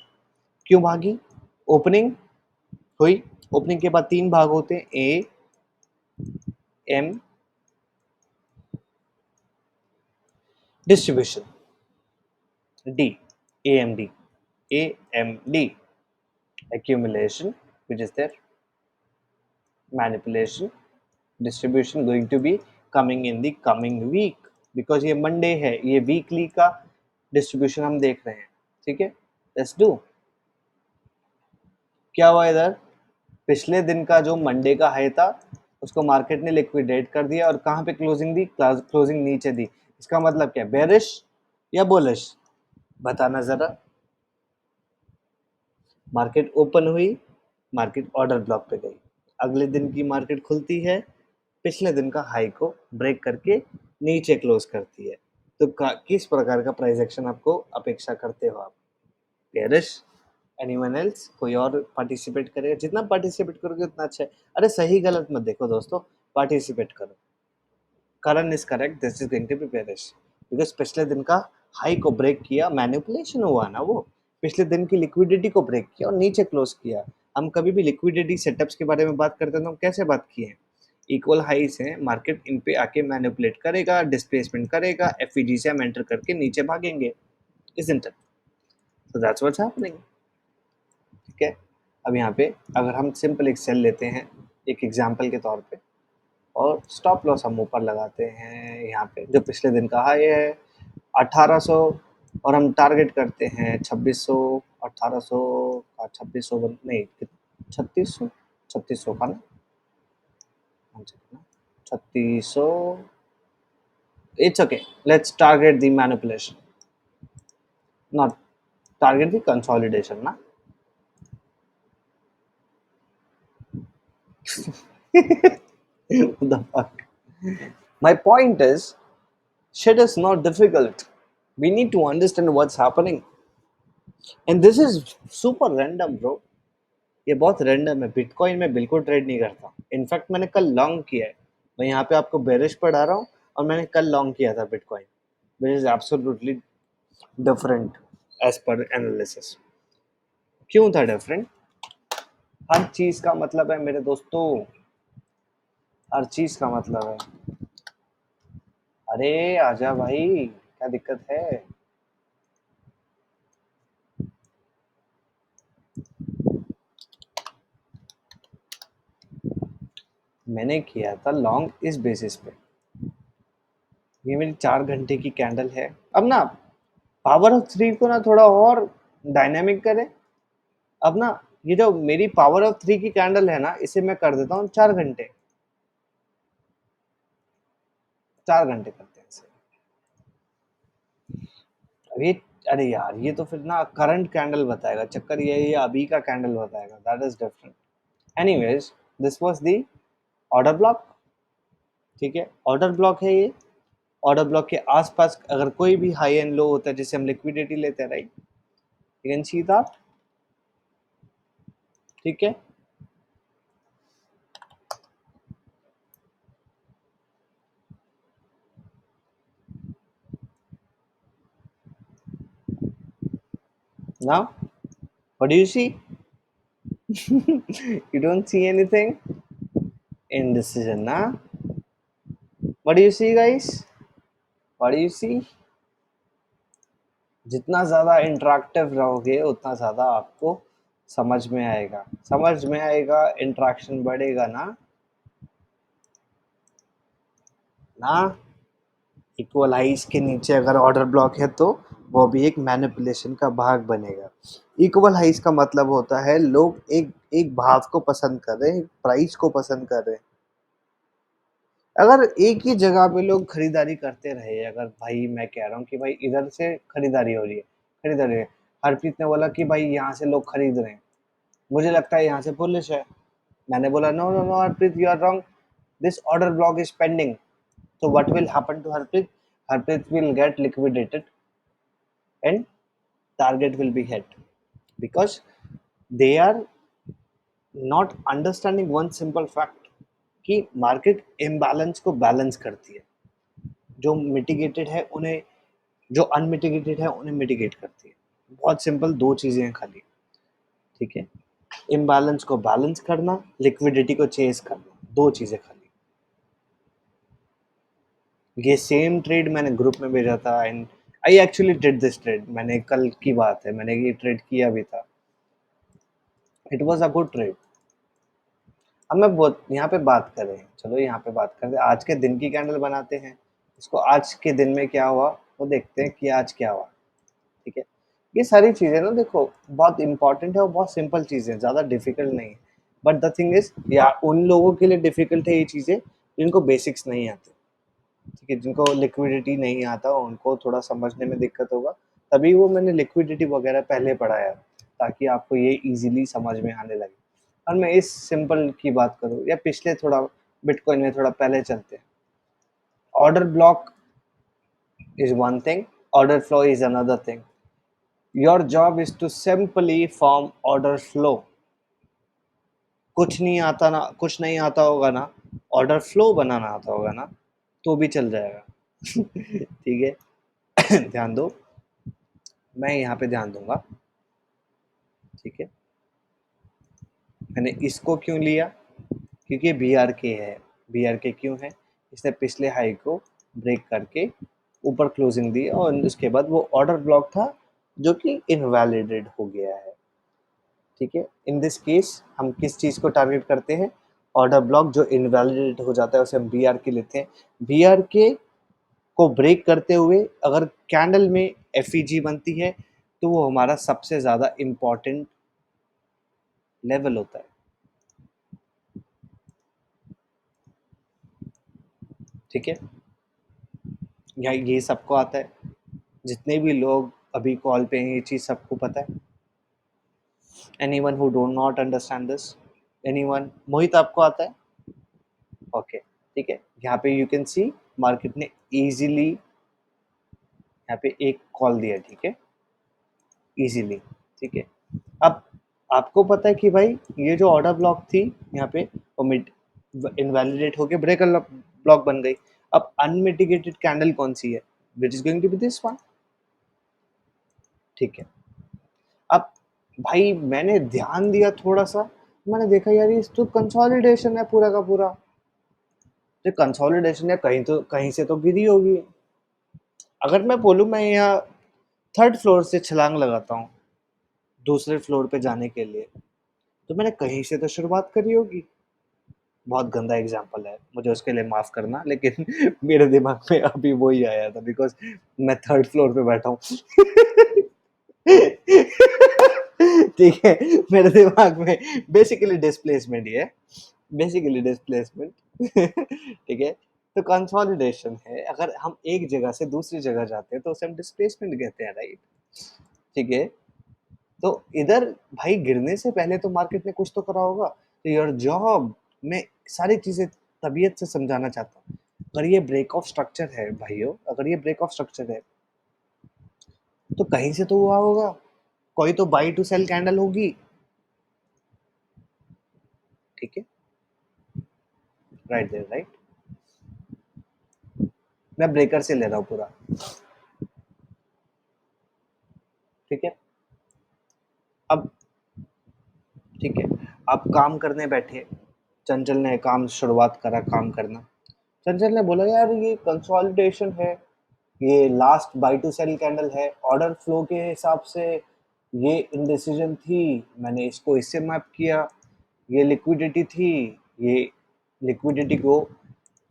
Speaker 1: क्यों भागी? ओपनिंग हुई, ओपनिंग के बाद तीन भाग होते हैं, A M distribution, D A M D, A M D accumulation which is there, manipulation, distribution going to be coming in the coming week, because ये मंडे है, ये वीकली का डिस्ट्रीब्यूशन हम देख रहे हैं। ठीक है, लेट्स डू। क्या हुआ इधर? पिछले दिन का जो मंडे का हाई था उसको मार्केट ने लिक्विडेट कर दिया, और कहाँ पे क्लोजिंग दी? क्लोजिंग नीचे दी। इसका मतलब क्या, बेरिश या बुलिश? बताना जरा। मार्केट ओपन हुई, मार्केट ऑर्डर ब्लॉक पे गई, अगले दिन की मार्केट खुलती है, पिछले दिन का हाई को ब्रेक करके नीचे क्लोज करती है। तो किस प्रकार का प्राइस एक्शन आपको अपेक्षा करते हो आप? बेरिश? Anyone else? कोई और पार्टिसिपेट करेगा? जितना पार्टिसिपेट करोगे उतना अच्छा है। अरे सही गलत मत देखो दोस्तों, पार्टिसिपेट करो। Karan is correct, this is going to be bearish, because पिछले दिन का हाई को ब्रेक किया, मैनिपुलेशन हुआ ना, वो पिछले दिन की लिक्विडिटी को ब्रेक किया और नीचे क्लोज किया। हम कभी भी लिक्विडिटी सेटअप्स के बारे में बात करते हैं तो हम कैसे बात किए हैं? इक्वल हाइस हैं, मार्केट इन पे आके मैनिपुलेट करेगा, डिस्प्लेसमेंट करेगा, एफईजी से हम एंटर करके नीचे भागेंगे, isn't it? So that's what's happening. ठीक है, अब यहाँ पे अगर हम सिंपल एक सेल लेते हैं एक एग्जांपल के तौर पे, और स्टॉप लॉस हम ऊपर लगाते हैं यहाँ पे, जो पिछले दिन का हाई है 1800, और हम टारगेट करते हैं 2600, 1800 का 2600 नहीं 3600, 3600 का ना, 3600, it's okay, let's target the manipulation, not target the consolidation ना। What the fuck? My point is, shit is not difficult. We need to understand what's happening. And this is super random, bro. ये बहुत random है, bitcoin में बिल्कुल trade नहीं करता। In fact मैंने कल लॉन्ग किया है, मैं यहाँ पे आपको बेरिश पढ़ा रहा हूँ, और मैंने कल लॉन्ग किया था bitcoin, which is absolutely different as per analysis. क्यों था डिफरेंट? हर चीज का मतलब है मेरे दोस्तों, हर चीज का मतलब है। अरे आजा भाई, क्या दिक्कत है? मैंने किया था लॉन्ग इस बेसिस पे, ये मेरी 4 घंटे की कैंडल है। अब ना पावर ऑफ थ्री को ना थोड़ा और डायनेमिक करें। अब ना ये जो मेरी पावर ऑफ थ्री की कैंडल है ना, इसे मैं कर देता हूँ 4 घंटे। 4 घंटे करते हैं इसे। अरे अरे यार, ये तो फिर ना करंट कैंडल बताएगा, चक्कर ये अभी का कैंडल बताएगा, that is different. Anyways, this was the order block. ठीक है, ऑर्डर ब्लॉक है ये। ऑर्डर ब्लॉक के आसपास अगर कोई भी हाई एंड लो होता है, जिसे हम लिक्विडिटी लेते हैं, right, you can see that. ठीक है, now what do you see? You don't see anything? Indecision, na? What do you see, guys? What do you see? जितना ज़्यादा इंटरेक्टिव रहोगे उतना ज़्यादा आपको समझ में आएगा। समझ में आएगा, इंटरेक्शन बढ़ेगा ना। ना इक्वलाइज के नीचे अगर ऑर्डर ब्लॉक है तो वो भी एक मैनिपुलेशन का भाग बनेगा। इक्वलाइज का मतलब होता है लोग एक एक भाव को पसंद कर रहे हैं, एक प्राइस को पसंद कर रहे हैं। अगर एक ही जगह पे लोग खरीदारी करते रहे, अगर भाई मैं कह रहा हूँ कि भाई इधर से खरीदारी हो रही है, खरीदारी है, हरप्रीत ने बोला कि भाई यहाँ से लोग खरीद रहे हैं, मुझे लगता है यहाँ से बुलिश है। मैंने बोला no no no Harpreet, you are wrong, this order block is pending. तो what will happen to Harpreet? Harpreet will get liquidated and target will be hit, because they are not understanding one simple fact कि market imbalance को balance करती है। जो mitigated है उन्हें, जो unmitigated है उन्हें मिटिगेट करती है। बहुत सिंपल दो चीज़ें हैं खाली। ठीक है, इम्बैलेंस को बैलेंस करना, लिक्विडिटी को चेस करना, दो चीज़ें खाली। ये सेम ट्रेड मैंने ग्रुप में भेजा था and I actually did this trade. मैंने कल की बात है, मैंने ये ट्रेड किया भी था। It was a good trade. अब मैं बहुत यहाँ पे बात कर रहे हैं, चलो यहाँ पे बात करते हैं, आज के दिन की कैंडल बनाते हैं इसको। आज के दिन में क्या हुआ वो देखते हैं कि आज क्या हुआ। ठीक है, ये सारी चीज़ें ना देखो बहुत इंपॉर्टेंट है और बहुत सिंपल चीज़ें, ज़्यादा डिफिकल्ट नहीं है। बट द थिंग इज, या उन लोगों के लिए डिफिकल्ट है ये चीज़ें जिनको बेसिक्स नहीं आते। ठीक है, जिनको लिक्विडिटी नहीं आता उनको थोड़ा समझने में दिक्कत होगा, तभी वो मैंने लिक्विडिटी वगैरह पहले पढ़ाया ताकि आपको ये इजीली समझ में आने लगे। और मैं इस सिंपल की बात करूँ या पिछले थोड़ा बिटकॉइन में थोड़ा पहले चलते हैं। Order block is one thing, order flow is another thing. Your job is to simply form order flow. कुछ नहीं आता ना, कुछ नहीं आता होगा ना, ऑर्डर फ्लो बनाना आता होगा ना, तो भी चल जाएगा। ठीक है, ध्यान दो, मैं यहाँ पे ध्यान दूंगा। ठीक है, मैंने इसको क्यों लिया? क्योंकि बी आर के है। बी आर के क्यों है? इसने पिछले हाई को ब्रेक करके ऊपर क्लोजिंग दी और उसके बाद वो ऑर्डर ब्लॉक था जो कि इनवैलिडेट हो गया है। ठीक है, इन दिस केस हम किस चीज़ को टारगेट करते हैं? ऑर्डर ब्लॉक जो इनवैलिडेट हो जाता है उसे हम बी आर के लेते हैं। बी आर के को ब्रेक करते हुए अगर कैंडल में एफ ई जी बनती है तो वो हमारा सबसे ज़्यादा इम्पॉर्टेंट लेवल होता है। ठीक है, ये सबको आता है, जितने भी लोग अभी कॉल पे हैं ये चीज़ सबको पता है। Anyone who don't not understand this? Anyone? Mohit आपको आता है? ओके, ठीक है, यहाँ पे यू कैन सी मार्केट ने इजीली यहाँ पे एक कॉल दिया। ठीक है, इजीली। ठीक है, अब आपको पता है कि भाई ये जो ऑर्डर ब्लॉक थी यहाँ पे वो मिड इनवैलिडेट होके ब्रेकर ब्लॉक बन गई। अब अनमिटिगेटेड कैंडल कौन सी है? Which is going to be this one. ठीक है, अब भाई मैंने ध्यान दिया थोड़ा सा, मैंने देखा यार ये तो कंसोलिडेशन है पूरा का पूरा। तो कंसोलिडेशन है, कहीं तो कहीं से तो गिरी होगी। अगर मैं बोलूँ मैं यहाँ 3rd फ्लोर से छलांग लगाता हूँ दूसरे फ्लोर पे जाने के लिए, तो मैंने कहीं से तो शुरुआत करी होगी। बहुत गंदा एग्ज़ाम्पल है, मुझे उसके लिए माफ़ करना, लेकिन मेरे दिमाग में अभी वो ही आया था बिकॉज़ मैं 3rd फ्लोर पे बैठा हूँ। ठीक है, मेरे दिमाग में बेसिकली डिस्प्लेसमेंट ही है, बेसिकली डिस्प्लेसमेंट। ठीक है, तो कंसोलिडेशन है, अगर हम एक जगह से दूसरी जगह जाते हैं तो उसे हम डिस्प्लेसमेंट कहते हैं, राइट? ठीक है, तो इधर भाई गिरने से पहले तो मार्केट ने कुछ तो करा होगा, तो योर जॉब मैं सारी चीज़ें तबीयत से समझाना चाहता हूँ। अगर ये ब्रेक ऑफ स्ट्रक्चर है भाइयों, अगर ये ब्रेक ऑफ स्ट्रक्चर है, तो कहीं से तो हुआ होगा, कोई तो बाई टू सेल कैंडल होगी, ठीक है? Right there, right? मैं ब्रेकर से ले रहा हूँ पूरा, ठीक है? अब ठीक है, आप काम करने बैठे, चंचल ने काम शुरुआत करा काम करना। चंचल ने बोला यार ये कंसोलिडेशन है, ये last buy to sell candle है, ऑर्डर फ्लो के हिसाब से ये इंडिसीजन थी, मैंने इसको इससे मैप किया, ये लिक्विडिटी थी, ये लिक्विडिटी को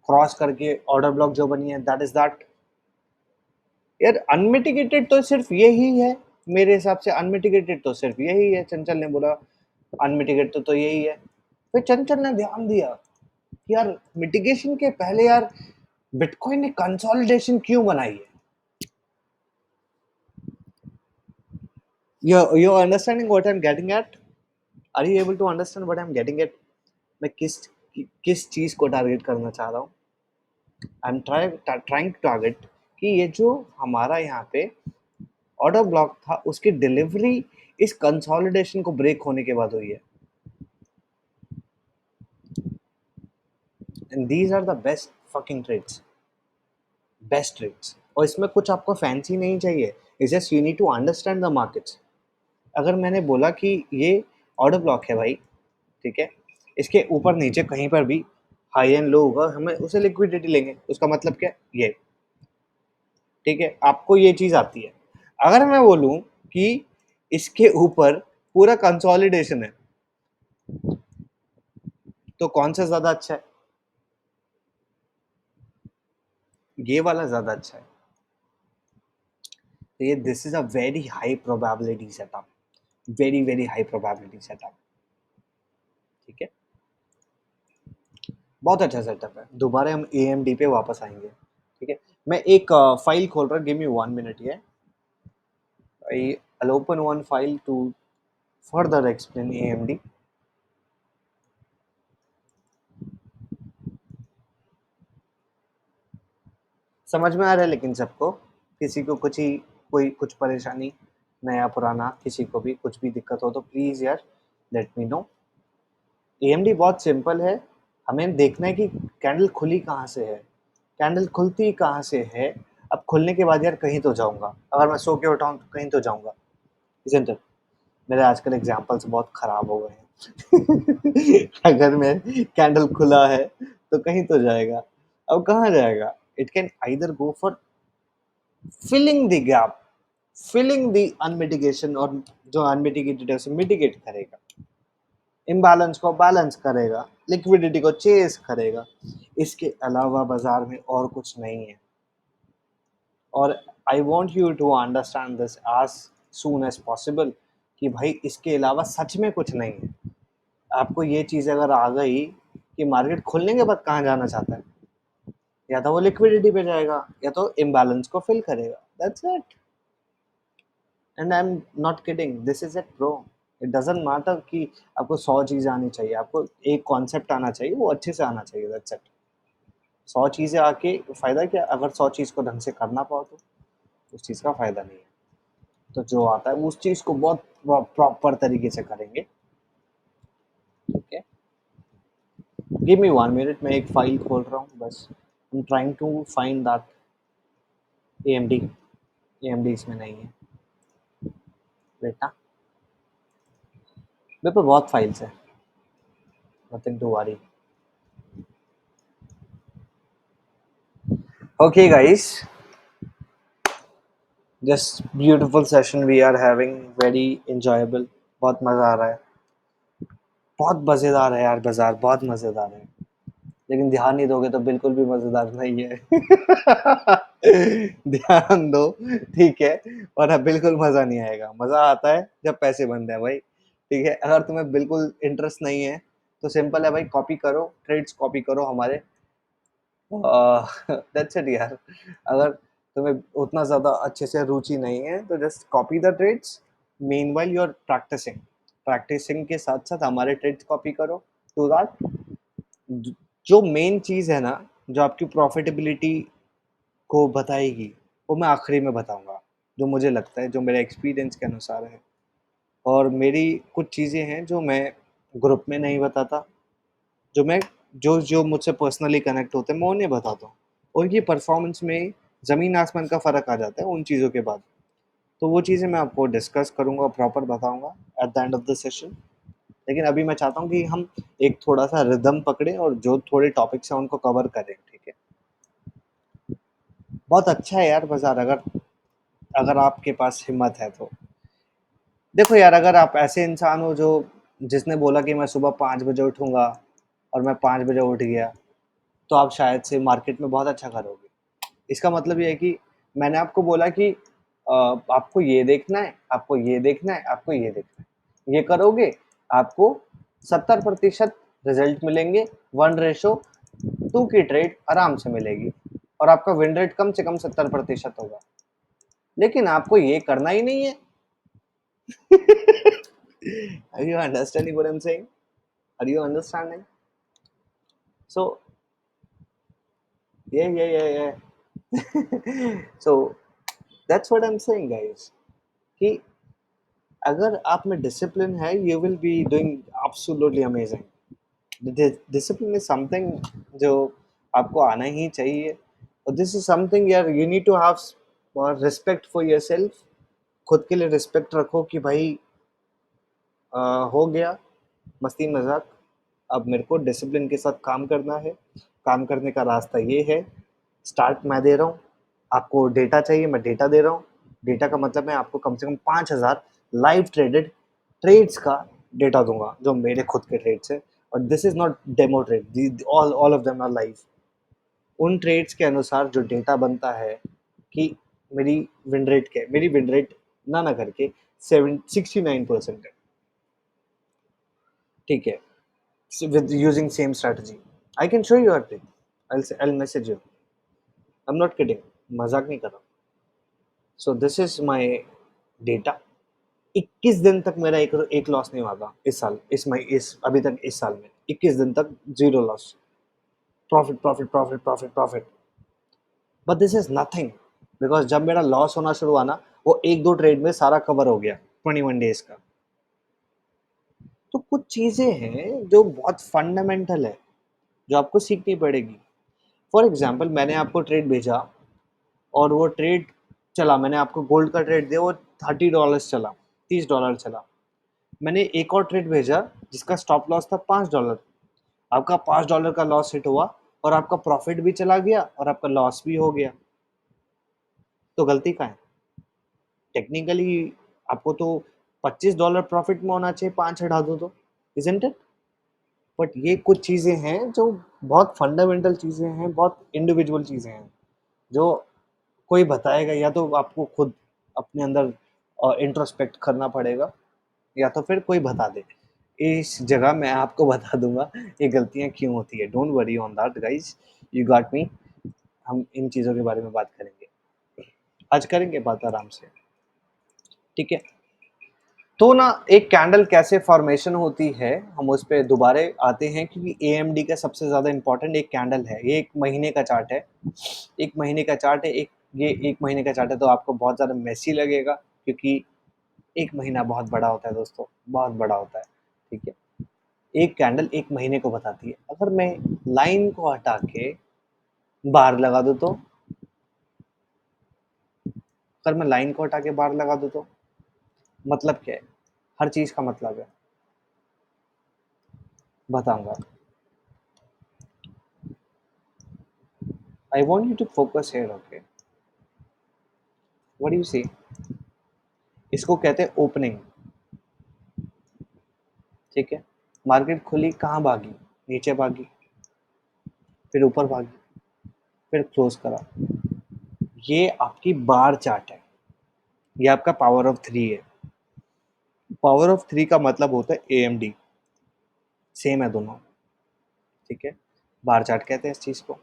Speaker 1: क्रॉस करके ऑर्डर ब्लॉक जो बनी है दैट इज दैट। यार अनमिटिगेटेड तो सिर्फ यही है, मेरे हिसाब से अनमिटिगेटेड तो सिर्फ यही है। चंचल ने बोला अनमिटिगेटेड तो यही है, फिर चंचल ने ध्यान दिया कि यार मिटिगेशन के पहले यार बिटकॉइन ने कंसोलिडेशन क्यों बनाई है। You're understanding what I'm getting at? Are you able to understand what I'm getting at? मैं किस चीज को टारगेट करना चाह रहा हूँ? I'm trying to target कि ये जो हमारा यहाँ पे ऑर्डर ब्लॉक था उसकी डिलीवरी इस कंसोलिडेशन को ब्रेक होने के बाद हुई है। And these are the best fucking trades, best trades. और इसमें कुछ आपको फैंसी नहीं चाहिए, it's just you need to understand the markets. अगर मैंने बोला कि ये ऑर्डर ब्लॉक है भाई, ठीक है, इसके ऊपर नीचे कहीं पर भी हाई एंड लो होगा, हमें उसे लिक्विडिटी लेंगे, उसका मतलब क्या ये, ठीक है, आपको ये चीज आती है। अगर मैं बोलूं कि इसके ऊपर पूरा कंसोलिडेशन है, तो कौन सा ज्यादा अच्छा है? ये वाला ज्यादा अच्छा है। तो ये this is a very high probability setup, very very high probability setup, ठीक है, बहुत अच्छा सेटअप है। दोबारा हम AMD पे वापस आएंगे, ठीक है। मैं एक फाइल खोल रहा, गिव मी 1 मिनट ये। I'll open one file to further explain AMD. समझ में आ रहा है लेकिन सबको? किसी को कोई कुछ परेशानी, नया पुराना, किसी को भी कुछ भी दिक्कत हो तो प्लीज यार लेट मी नो। AMD बहुत सिंपल है, हमें देखना है कि कैंडल खुली कहाँ से है, कैंडल खुलती कहाँ से है। अब खुलने के बाद यार कहीं तो जाऊंगा, अगर मैं सो के उठाऊं तो कहीं तो जाऊंगा, isn't it? मेरे आजकल एग्जाम्पल्स बहुत खराब हो गए हैं। अगर मैं कैंडल खुला है तो कहीं तो जाएगा, अब कहाँ जाएगा? It can either go for filling the gap, filling the unmitigation, और जो अनमिटिगेटेड है उसे मिटिगेट करेगा, इम्बैलेंस को बैलेंस करेगा, लिक्विडिटी को चेस करेगा। इसके अलावा बाजार में और कुछ नहीं है। और I want you to understand this as soon as possible कि भाई इसके अलावा सच में कुछ नहीं है। आपको ये चीज़ अगर आ गई कि मार्केट खुलने के बाद कहाँ जाना चाहता है, या तो वो लिक्विडिटी पे जाएगा या तो इम्बैलेंस को फिल करेगा, that's it. And I am not kidding, this is it bro. It doesn't matter कि आपको 100 चीज़ें आनी चाहिए, आपको एक कॉन्सेप्ट आना चाहिए, वो अच्छे से आना चाहिए, दैट्स इट। 100 चीज़ें आके फ़ायदा क्या, अगर 100 चीज़ को ढंग से करना पाओ तो उस चीज़ का फ़ायदा नहीं है। तो जो आता है उस चीज़ को बहुत प्रॉपर तरीके से करेंगे, ठीक है। गिव मी 1 मिनट, मैं एक फाइल खोल रहा हूँ बस। I am trying to find that AMD। AMD इसमें नहीं है बेटा, मेरे पे बहुत फाइल्स है, nothing to worry. Okay guys, just beautiful session we are having, very enjoyable, बहुत मज़ा आ रहा है, बहुत मज़ेदार है यार बाज़ार, बहुत मज़ेदार है। लेकिन ध्यान नहीं दोगे तो बिल्कुल भी मज़ेदार नहीं है। ध्यान दो, ठीक है, वरना बिल्कुल मज़ा नहीं आएगा। मज़ा आता है जब पैसे बनते हैं भाई, ठीक है? अगर तुम्हें बिल्कुल इंटरेस्ट नहीं है, तो सिंपल है भाई, कॉपी करो, ट्रेड्स कॉपी करो हमारे। दैट्स इट यार। अगर तुम्हें उतना ज़्यादा अच्छे से रुचि नहीं है, तो just copy the trades, meanwhile you are practicing. Practicing के साथ-साथ हमारे ट्रेड्स कॉपी करो, सो दैट ज जो मेन चीज़ है ना, जो आपकी प्रॉफ़िटेबिलिटी को बताएगी, वो मैं आखिरी में बताऊँगा, जो मुझे लगता है, जो मेरे एक्सपीरियंस के अनुसार है। और मेरी कुछ चीज़ें हैं जो मैं ग्रुप में नहीं बताता, जो मैं जो मुझसे पर्सनली कनेक्ट होते हैं, मैं उन्हें बताता हूँ। उनकी परफ़ॉर्मेंस में ज़मीन-आसमान का फ़र्क आ जाता है उन चीज़ों के बाद। तो वो चीज़ें मैं आपको डिस्कस करूँगा, प्रॉपर बताऊँगा at the end of the session. लेकिन अभी मैं चाहता हूँ कि हम एक थोड़ा-सा रिदम पकड़ें और जो थोड़े टॉपिक्स हैं उनको कवर करें, ठीक है? बहुत अच्छा है यार बाज़ार, अगर अगर आपके पास हिम्मत है तो। देखो यार, अगर आप ऐसे इंसान हो जो जिसने बोला कि मैं सुबह 5 बजे उठूँगा और मैं 5 बजे उठ गया, तो आप शायद से मार्केट में बहुत अच्छा करोगे। इसका मतलब ये है कि मैंने आपको बोला कि आपको ये देखना है, आपको ये देखना है, आपको ये देखना है। ये करोगे, आपको 70% रिज़ल्ट मिलेंगे, 1:2 की ट्रेड आराम से मिलेगी और आपका विन रेट कम से कम 70% होगा। लेकिन आपको ये करना ही नहीं है। Are you understanding what I'm saying? Are you understanding? So, yeah. So, that's what I'm saying, guys. कि अगर आप में डिसिप्लिन है, you will be doing absolutely amazing. Discipline is something जो आपको आना ही चाहिए। और this is something यार, you need to have respect for yourself. खुद के लिए रिस्पेक्ट रखो कि भाई हो गया मस्ती मजाक, अब मेरे को डिसिप्लिन के साथ काम करना है। काम करने का रास्ता ये है, स्टार्ट मैं दे रहा हूँ, आपको डेटा चाहिए, मैं डेटा दे रहा हूँ। डेटा का मतलब मैं आपको कम से कम 5,000 लाइव ट्रेडेड ट्रेड्स का डेटा दूंगा, जो मेरे खुद के ट्रेड्स है। और this is not demo trade, all of them are live. उन ट्रेड्स के अनुसार जो डेटा बनता है कि मेरी विन रेट ना करके 69% है, ठीक है, with using same strategy. I can show you everything. I'll message you. I'm not kidding. मजाक नहीं कर रहा. So this is my data. 21 दिन तक मेरा एक लॉस नहीं हुआ था इस साल, इस अभी तक इस साल में 21 दिन तक zero loss, profit profit profit profit profit. But this is nothing, because जब मेरा लॉस होना शुरू हुआ ना, वो एक दो ट्रेड में सारा कवर हो गया 21 डेज का। तो कुछ चीजें हैं जो बहुत फंडामेंटल है, जो आपको सीखनी पड़ेगी। फॉर एग्जाम्पल, मैंने आपको ट्रेड भेजा और वो ट्रेड चला, मैंने आपको गोल्ड का ट्रेड दिया, वो $30 चला, $30 चला। मैंने एक और ट्रेड भेजा जिसका स्टॉप लॉस था $5, आपका $5 का लॉस हिट हुआ और आपका प्रॉफिट भी चला गया और आपका लॉस भी हो गया। तो गलती कहाँ है? टेक्निकली आपको तो $25 प्रॉफिट में होना चाहिए, 5 हटा दो तो, इजंट इट? बट ये कुछ चीज़ें हैं जो बहुत फंडामेंटल चीज़ें हैं, बहुत इंडिविजुअल चीज़ें हैं, जो कोई बताएगा, या तो आपको खुद अपने अंदर इंट्रोस्पेक्ट करना पड़ेगा, या तो फिर कोई बता दे। इस जगह मैं आपको बता दूंगा ये गलतियां क्यों होती है। Don't worry on that guys, you got me. हम इन चीज़ों के बारे में बात करेंगे, आज करेंगे बात आराम से, ठीक है? तो ना, एक कैंडल कैसे फॉर्मेशन होती है, हम उस पर दोबारा आते हैं, क्योंकि एएमडी का सबसे ज़्यादा इंपॉर्टेंट एक कैंडल है। ये एक महीने का चार्ट है, एक महीने का चार्ट है। ये एक महीने का चार्ट है, तो आपको बहुत ज़्यादा मेसी लगेगा, क्योंकि एक महीना बहुत बड़ा होता है दोस्तों, बहुत बड़ा होता है, ठीक है? एक कैंडल एक महीने को बताती है। अगर मैं लाइन को हटा के बार लगा दूँ तो, अगर मैं लाइन को हटा के बार लगा दूँ तो मतलब क्या है? हर चीज़ का मतलब है, बताऊंगा। I want you to focus here, okay? What do you say? इसको कहते हैं ओपनिंग। ठीक है, मार्केट खुली, कहाँ भागी? नीचे भागी, फिर ऊपर भागी, फिर क्लोज करा। ये आपकी बार चार्ट है, ये आपका पावर ऑफ थ्री है। पावर ऑफ थ्री का मतलब होता है AMD, सेम है दोनों। ठीक है, बार चार्ट कहते हैं इस चीज को।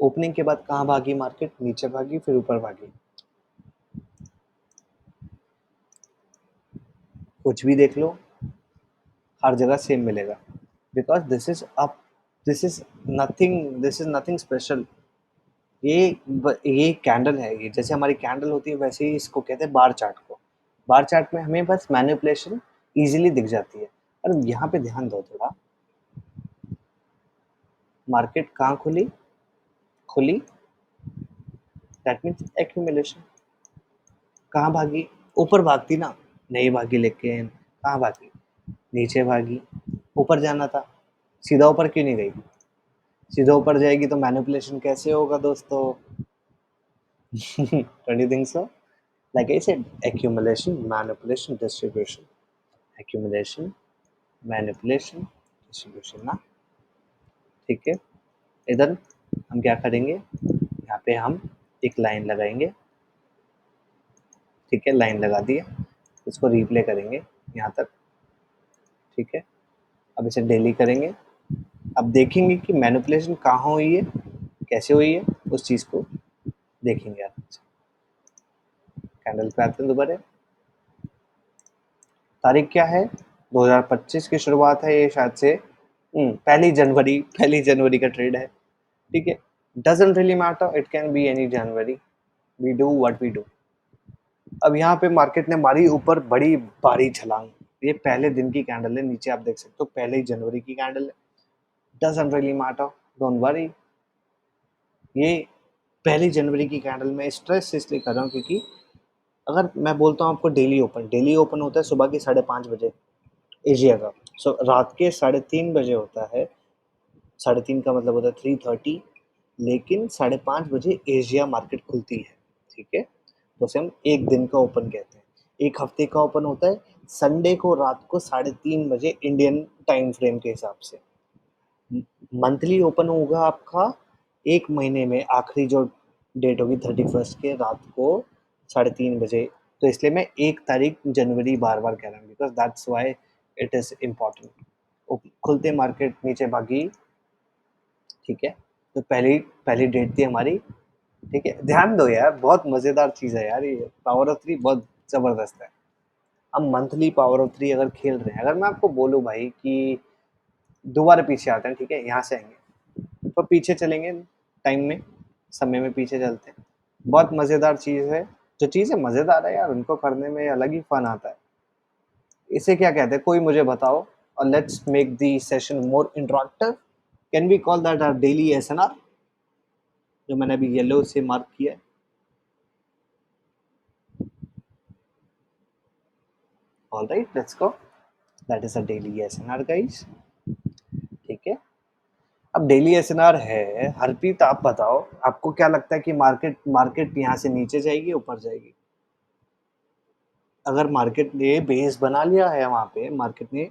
Speaker 1: ओपनिंग के बाद कहाँ भागी मार्केट? नीचे भागी, फिर ऊपर भागी। कुछ भी देख लो, हर जगह सेम मिलेगा, because this is nothing special. ये कैंडल है, ये जैसे हमारी कैंडल होती है वैसे ही इसको कहते हैं बार चार्ट को। बार चार्ट में हमें बस मैनिपुलेशन इजीली दिख जाती है। और यहाँ पे ध्यान दो थोड़ा, मार्केट कहाँ खुली? खुली, दैट मीन्स एक्यूमुलेशन। कहाँ भागी? ऊपर भागती ना, नहीं भागी, लेकिन कहाँ भागी? नीचे भागी। ऊपर जाना था, सीधा ऊपर क्यों नहीं गई? सीधा ऊपर जाएगी तो मैनिपुलेशन कैसे होगा दोस्तों? Don't you think so? Like I said, accumulation, manipulation, distribution. Accumulation, manipulation, distribution ना। ठीक है, इधर हम क्या करेंगे? यहाँ पे हम एक लाइन लगाएंगे। ठीक है, लाइन लगा दिए, इसको रिप्ले करेंगे यहाँ तक। ठीक है, अब इसे डेली करेंगे। अब देखेंगे कि मैनिपुलेशन कहाँ हुई है, कैसे हुई है, उस चीज़ को देखेंगे आप। कैंडल पे आते हैं दोबारा। तारीख क्या है? 2025 की शुरुआत है ये, शायद से 1 जनवरी का ट्रेड है। ठीक है, doesn't really matter, it can be any January, we do what we do. अब यहाँ पे मार्केट ने मारी ऊपर बड़ी भारी छलांग। ये पहले दिन की कैंडल है, नीचे आप देख सकते हो पहले ही जनवरी की कैंडल है। Doesn't really matter, don't worry. ये पहली जनवरी की कैंडल में स्ट्रेस इसलिए कर रहा हूँ क्योंकि अगर मैं बोलता हूँ आपको डेली ओपन होता है सुबह के 5:30 बजे एशिया का। रात के 3:30 बजे होता है। 3:30 का मतलब होता है 3:30, लेकिन 5:30 बजे एशिया मार्केट खुलती है। ठीक है, तो उसे हम एक दिन का ओपन कहते हैं। एक हफ्ते का ओपन होता है संडे को रात को 3:30 बजे इंडियन टाइम फ्रेम के हिसाब से। मंथली ओपन होगा आपका एक महीने में आखिरी जो डेट होगी 31 के रात को 3:30 बजे। तो इसलिए मैं 1 तारीख जनवरी बार बार कह रहा हूँ, because that's why it is important. खुलते मार्केट नीचे भागी। ठीक है, तो पहली पहली डेट थी हमारी। ठीक है, ध्यान दो यार, बहुत मजेदार चीज है यार, ये पावर ऑफ थ्री बहुत जबरदस्त है। हम मंथली पावर ऑफ थ्री अगर खेल रहे हैं, अगर मैं आपको बोलूँ भाई कि दोबारा पीछे आते हैं, ठीक है, यहाँ से आएंगे तो पीछे चलेंगे टाइम में, समय में पीछे चलते हैं। बहुत मजेदार चीज है, जो चीजें मजेदार है यार उनको करने में अलग ही फन आता है। इसे क्या कहते हैं, कोई मुझे बताओ। और let's make the session more interactive. Can we call that our daily SNR, जो मैंने अभी येलो से मार्क किया है। All right, let's go, that is a daily SNR guys. ठीक है, अब डेली SNR है। हरप्रीत आप बताओ, आपको क्या लगता है कि मार्केट यहाँ से नीचे जाएगी ऊपर जाएगी? अगर मार्केट ने बेस बना लिया है, वहां पे मार्केट ने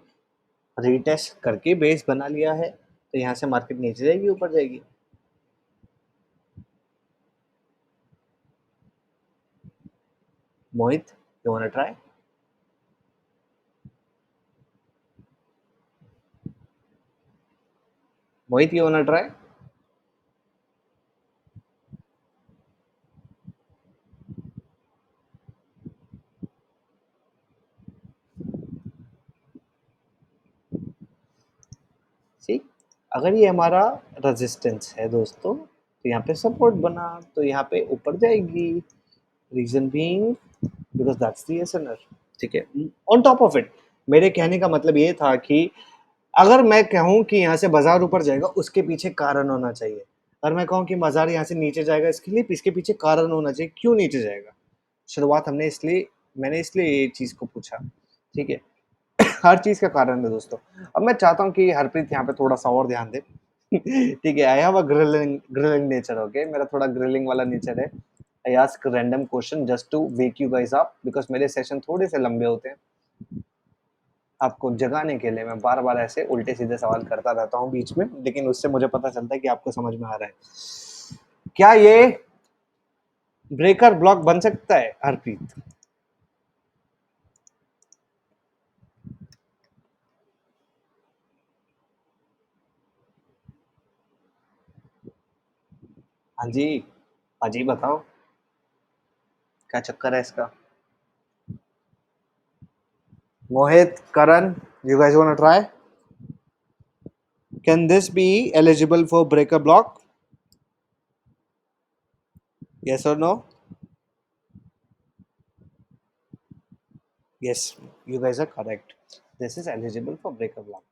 Speaker 1: रीटेस्ट करके बेस बना लिया है, तो यहाँ से मार्केट नीचे जाएगी ऊपर जाएगी? Mohit, you want try? Mohit, you want try? See, अगर ये हमारा रेजिस्टेंस है दोस्तों, तो यहाँ पे सपोर्ट बना, तो यहाँ पे ऊपर जाएगी। Reason being because that's the SNR. ठीक है, ऑन टॉप ऑफ इट, मेरे कहने का मतलब ये था कि अगर मैं कहूँ कि यहाँ से बाजार ऊपर जाएगा, उसके पीछे कारण होना चाहिए। अगर मैं कहूँ कि बाजार यहाँ से नीचे जाएगा, इसके पीछे कारण होना चाहिए क्यों नीचे जाएगा। शुरुआत मैंने इसलिए ये चीज को पूछा। ठीक है, हर चीज का कारण है दोस्तों। अब मैं चाहता हूँ कि हरप्रीत यहाँ पे थोड़ा सा और ध्यान दे। ठीक है, I have a grilling grilling nature, okay, मेरा थोड़ा ग्रिलिंग वाला नेचर है। I ask random question just to wake you guys up, because मेरे सेशन थोड़े से लंबे होते हैं। आपको जगाने के लिए मैं बार बार ऐसे उल्टे सीधे सवाल करता रहता हूँ बीच में, लेकिन उससे मुझे पता चलता है कि आपको समझ में आ रहा है। क्या ये ब्रेकर ब्लॉक बन सकता है हरप्रीत? हाँ जी, हाँ जी, बताओ क्या चक्कर है इसका? मोहित, करण, you guys want to try? Can this be eligible for breaker block? Yes or no? Yes, you guys are correct. This is eligible for breaker block.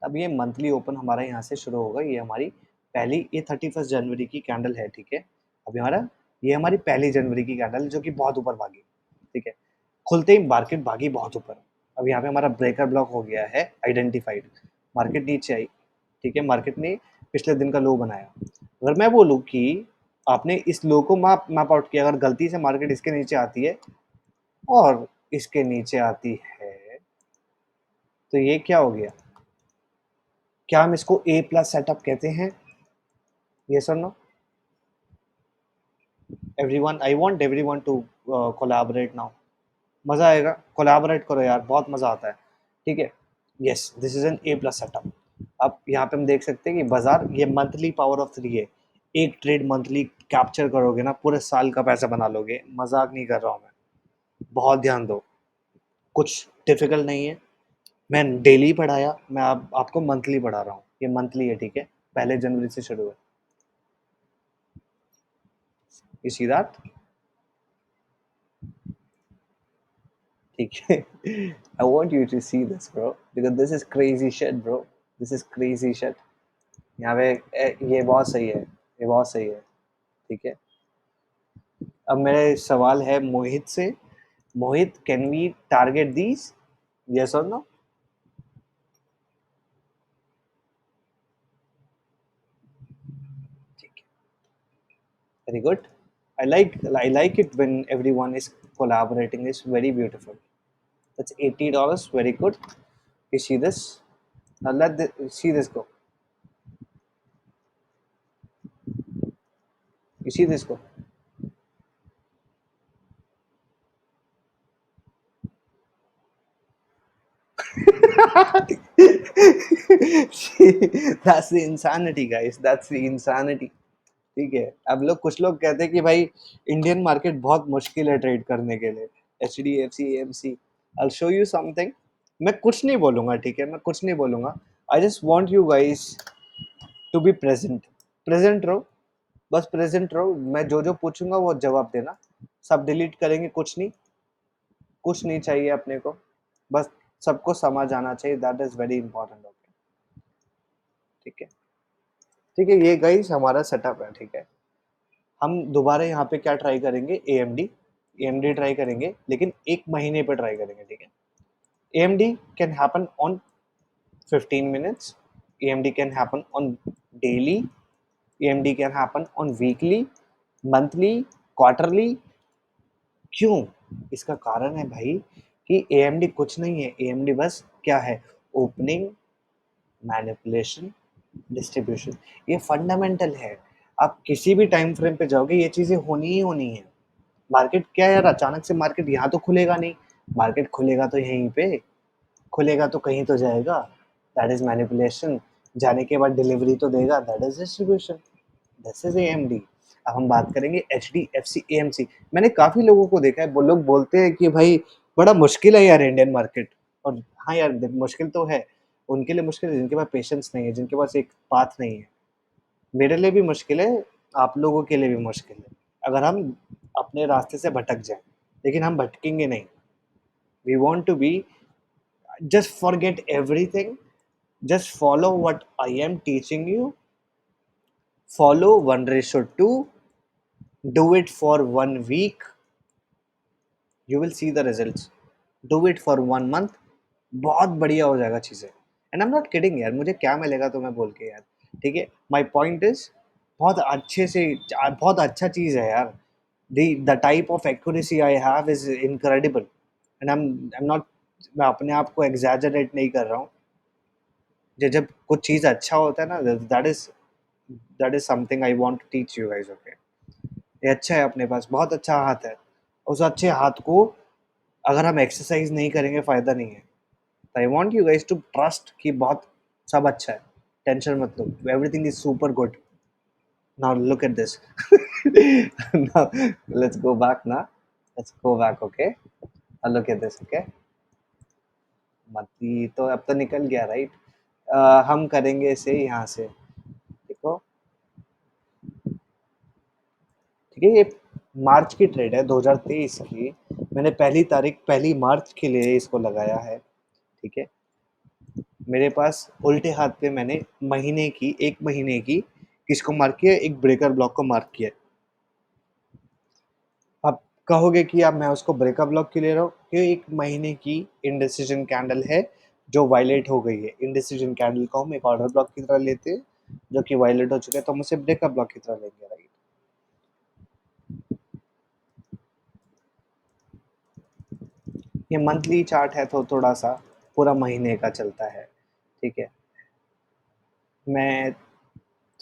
Speaker 1: अब ये मंथली ओपन हमारा यहाँ से शुरू होगा। ये हमारी पहली, ये 31 जनवरी की कैंडल है, ठीक है। अभी हमारा, ये हमारी पहली जनवरी की कैंडल जो कि बहुत ऊपर भागी, ठीक है। खुलते ही मार्केट भागी बहुत ऊपर। अब यहाँ पे हमारा ब्रेकर ब्लॉक हो गया है आइडेंटिफाइड। मार्केट नीचे आई, ठीक है। मार्केट ने पिछले दिन का लो बनाया। अगर मैं बोलूँ कि आपने इस लो को मैप आउट किया, अगर गलती से मार्केट इसके नीचे आती है और इसके नीचे आती है, तो ये क्या हो गया? क्या हम इसको ए प्लस सेटअप कहते हैं? यस और no? Everyone, I want everyone to collaborate now. मजा आएगा, कोलैबोरेट करो यार, बहुत मजा आता है, ठीक है। Yes, this is an A plus setup. अब यहाँ पे हम देख सकते हैं कि बाजार, ये मंथली पावर ऑफ 3 है। एक ट्रेड मंथली कैप्चर करोगे ना, पूरे साल का पैसा बना लोगे। मजाक नहीं कर रहा हूँ मैं, बहुत ध्यान दो। कुछ डिफिकल्ट नहीं है। मैं डेली पढ़ाया, मैं आपको मंथली पढ़ा रहा हूँ। ये मंथली है, ठीक है। पहले जनवरी से शुरू है। You see that? ठीक है। I want you to see this, bro, because this is crazy shit, bro. This is crazy shit. यहाँ पे ये बहुत सही है, ये बहुत सही है, ठीक है। अब मेरा सवाल है मोहित से। Mohit, can we target these? Yes और नो? ठीक है, very good. I like it when everyone is collaborating. It's very beautiful. That's $80. Very good. You see this? Now see this go. You see this go. That's the insanity, guys. That's the insanity. ठीक है। अब कुछ लोग कहते हैं कि भाई Indian market बहुत मुश्किल है ट्रेड करने के लिए। HDFC AMC, I'll show you something. मैं कुछ नहीं बोलूंगा, ठीक है, मैं कुछ नहीं बोलूंगा। I just want you guys to be present. Present रहो, बस प्रेजेंट रहो। मैं जो जो पूछूंगा वो जवाब देना। सब डिलीट करेंगे, कुछ नहीं, कुछ नहीं चाहिए अपने को, बस सबको समझ आना चाहिए। That is very important. Okay, ठीक है, ठीक है। ये गाइस हमारा सेटअप है, ठीक है। हम दोबारा यहाँ पे क्या ट्राई करेंगे? AMD ट्राई करेंगे, लेकिन एक महीने पे ट्राई करेंगे, ठीक है। AMD can happen on 15 minutes, AMD can happen on daily, AMD can happen on weekly, monthly, quarterly. क्यों? इसका कारण है भाई कि AMD कुछ नहीं है। AMD बस क्या है? Opening, manipulation, distribution. ये फंडामेंटल है। आप किसी भी टाइम फ्रेम पे जाओगे, ये चीजें होनी ही होनी है। मार्केट क्या है यार, अचानक से मार्केट यहाँ तो खुलेगा नहीं। मार्केट खुलेगा तो यहीं पे, खुलेगा तो कहीं तो जाएगा। That is manipulation. जाने के बाद डिलीवरी तो देगा, that is distribution. This is AMD। अब हम बात करेंगे HDFC AMC। मैंने काफी लोगों को देखा है, वो लोग बोलते हैं कि भाई बड़ा मुश्किल है यार इंडियन मार्केट। और हाँ यार, मुश्किल तो है। उनके लिए मुश्किल है जिनके पास पेशेंस नहीं है, जिनके पास एक पाथ नहीं है। मेरे लिए भी मुश्किल है, आप लोगों के लिए भी मुश्किल है, अगर हम अपने रास्ते से भटक जाएं। लेकिन हम भटकेंगे नहीं। We want to be, just forget everything, just follow what I am teaching you, follow 1:2, do it for 1 week, you will see the results, do it for 1 month, बहुत बढ़िया हो जाएगा चीज़ें। And I am not kidding यार, मुझे क्या मिलेगा तुम्हें बोल के यार, ठीक है। माई पॉइंट इज, बहुत अच्छे से, बहुत अच्छा चीज़ है यार। the type of accuracy I have is incredible, and I'm not, मैं अपने आप को exaggerate नहीं कर रहा हूँ। जब कुछ चीज़ अच्छा होता है ना, that is something I want to teach you guys, okay? ये अच्छा है, अपने पास बहुत अच्छा हाथ है। उस अच्छे हाथ को अगर हम एक्सरसाइज नहीं करेंगे फ़ायदा नहीं है। I want you guys to trust कि बहुत सब अच्छा है, टेंशन मत लो, everything is super good. Now look at this. Now let's go back ना, let's go back, okay? Look at this, okay? मती तो अब तो निकल गया, राइट? हम करेंगे इसे यहाँ से, देखो, ठीक है? ये मार्च की ट्रेड है 2023 की। मैंने पहली तारीख, पहली मार्च के लिए इसको लगाया है, ठीक है? मेरे पास उल्टे हाथ पे मैंने महीने की, 1 महीने की किसको मार्क किया है? एक ब्रेकर ब्लॉक को मार्क किया है। आप कहोगे कि अब मैं उसको ब्रेकर ब्लॉक क्यों ले रहा हूँ? ये 1 महीने की इंडिसीजन कैंडल है जो वायलेट हो गई है। इंडिसीजन कैंडल को हम एक ऑर्डर ब्लॉक की तरह लेते हैं, जो कि वायलेट हो चुका है, तो हम उसे ब्रेकर ब्लॉक की तरह लेंगे, राइट? ये मंथली चार्ट है तो थोड़ा सा पूरा महीने का चलता है, ठीक है? मैं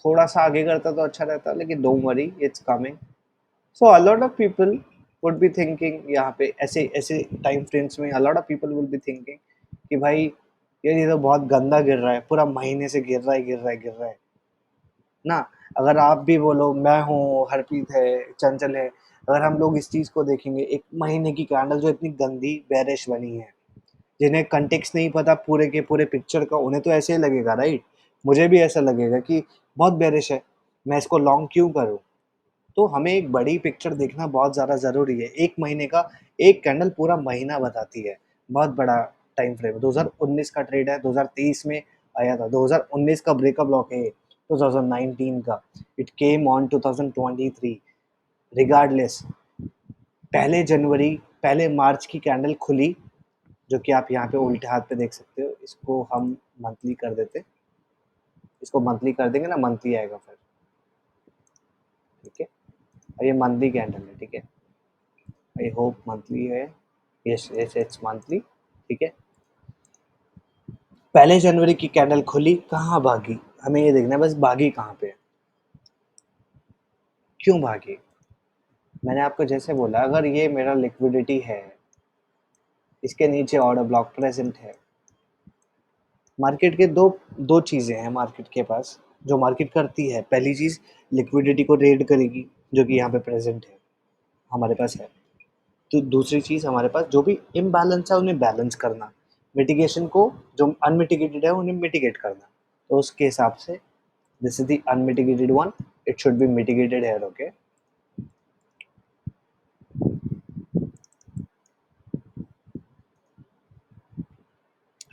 Speaker 1: थोड़ा सा आगे करता तो अच्छा रहता, लेकिन don't worry, it's coming. So a lot of people would be thinking, यहाँ पे ऐसे ऐसे टाइम फ्रेम्स में a lot of people will be thinking कि भाई ये तो बहुत गंदा गिर रहा है, पूरा महीने से गिर रहा है, गिर रहा है, गिर रहा है ना। अगर आप भी बोलो, मैं हूँ, हरप्रीत है, चंचल है, अगर हम लोग इस चीज़ को देखेंगे, एक महीने की कैंडल जो इतनी गंदी बेरिश बनी है, जिन्हें कंटेक्स्ट नहीं पता पूरे के पूरे पिक्चर का, उन्हें तो ऐसे ही लगेगा, राइट? मुझे भी ऐसा लगेगा कि बहुत बेरिश है, मैं इसको लॉन्ग क्यों करूँ? तो हमें एक बड़ी पिक्चर देखना बहुत ज़्यादा ज़रूरी है। 1 महीने का, एक कैंडल पूरा महीना बताती है, बहुत बड़ा टाइम फ्रेम है। 2019 का ट्रेड है, 2023 में आया था, 2019 का ब्रेकअप ब्लॉक है ये, 2019 का। It came on 2023, regardless. पहले जनवरी, पहले मार्च की कैंडल खुली, जो कि आप यहाँ पे उल्टे हाथ पे देख सकते हो। इसको हम मंथली कर देते, इसको मंथली कर देंगे ना, मंथली आएगा फिर, ठीक है? और ये मंथली कैंडल है, ठीक है? आई होप मंथली है। यस यस, इट्स मंथली, ठीक है? पहले जनवरी की कैंडल खुली, कहाँ भागी? हमें ये देखना है बस, भागी कहाँ पे, क्यों भागी? मैंने आपको जैसे बोला, अगर ये मेरा लिक्विडिटी है, इसके नीचे ऑर्डर ब्लॉक प्रेजेंट है। मार्केट के दो दो चीज़ें हैं मार्केट के पास, जो मार्केट करती है। पहली चीज़, लिक्विडिटी को रेड करेगी, जो कि यहाँ पे प्रेजेंट है, हमारे पास है। तो दूसरी चीज़, हमारे पास जो भी इम्बैलेंस है उन्हें बैलेंस करना, मिटिगेशन को, जो अनमिटिगेटेड है उन्हें मिटिगेट करना। तो उसके हिसाब से this is the unmitigated one, it should be mitigated here, okay?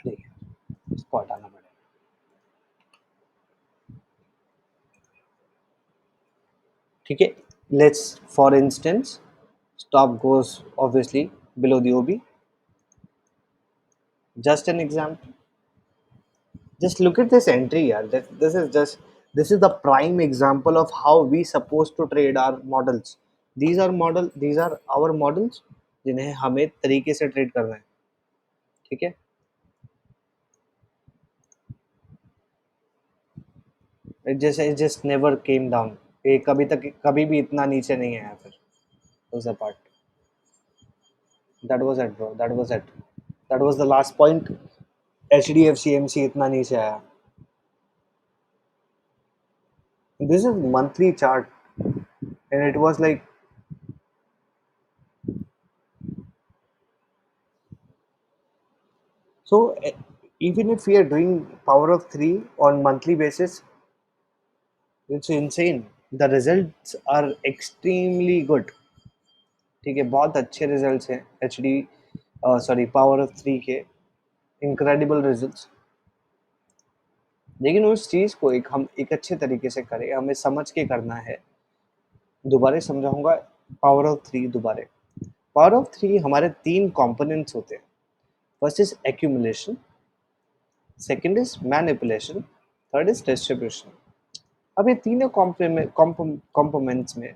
Speaker 1: अरे यार, इसको हटाना पड़ेगा, ठीक है? Let's for instance, stop goes obviously below the OB, just an example. Just look at this entry, yaar. This is the prime example of how we supposed to trade our models. These are our models, जिन्हें हमें तरीके से trade करना है, ठीक है? it just never came down, ये कभी तक, कभी भी इतना नीचे नहीं आया फिर, उस part. that was it bro, that was the last point। HDFC MC इतना नीचे आया। This is monthly chart, and it was like, so even if we are doing power of 3 on monthly basis, it's insane, the results are extremely good, ठीक है? बहुत अच्छे results हैं H D, sorry, power of 3 के, incredible results. लेकिन उस चीज़ को हम एक अच्छे तरीके से करें, हमें समझ के करना है। दोबारा समझाऊंगा पावर ऑफ 3 दोबारा। पावर ऑफ 3, हमारे 3 कंपोनेंट्स होते हैं। First is accumulation, second is manipulation, third is distribution. अब ये तीनों कंपोनेंट्स में,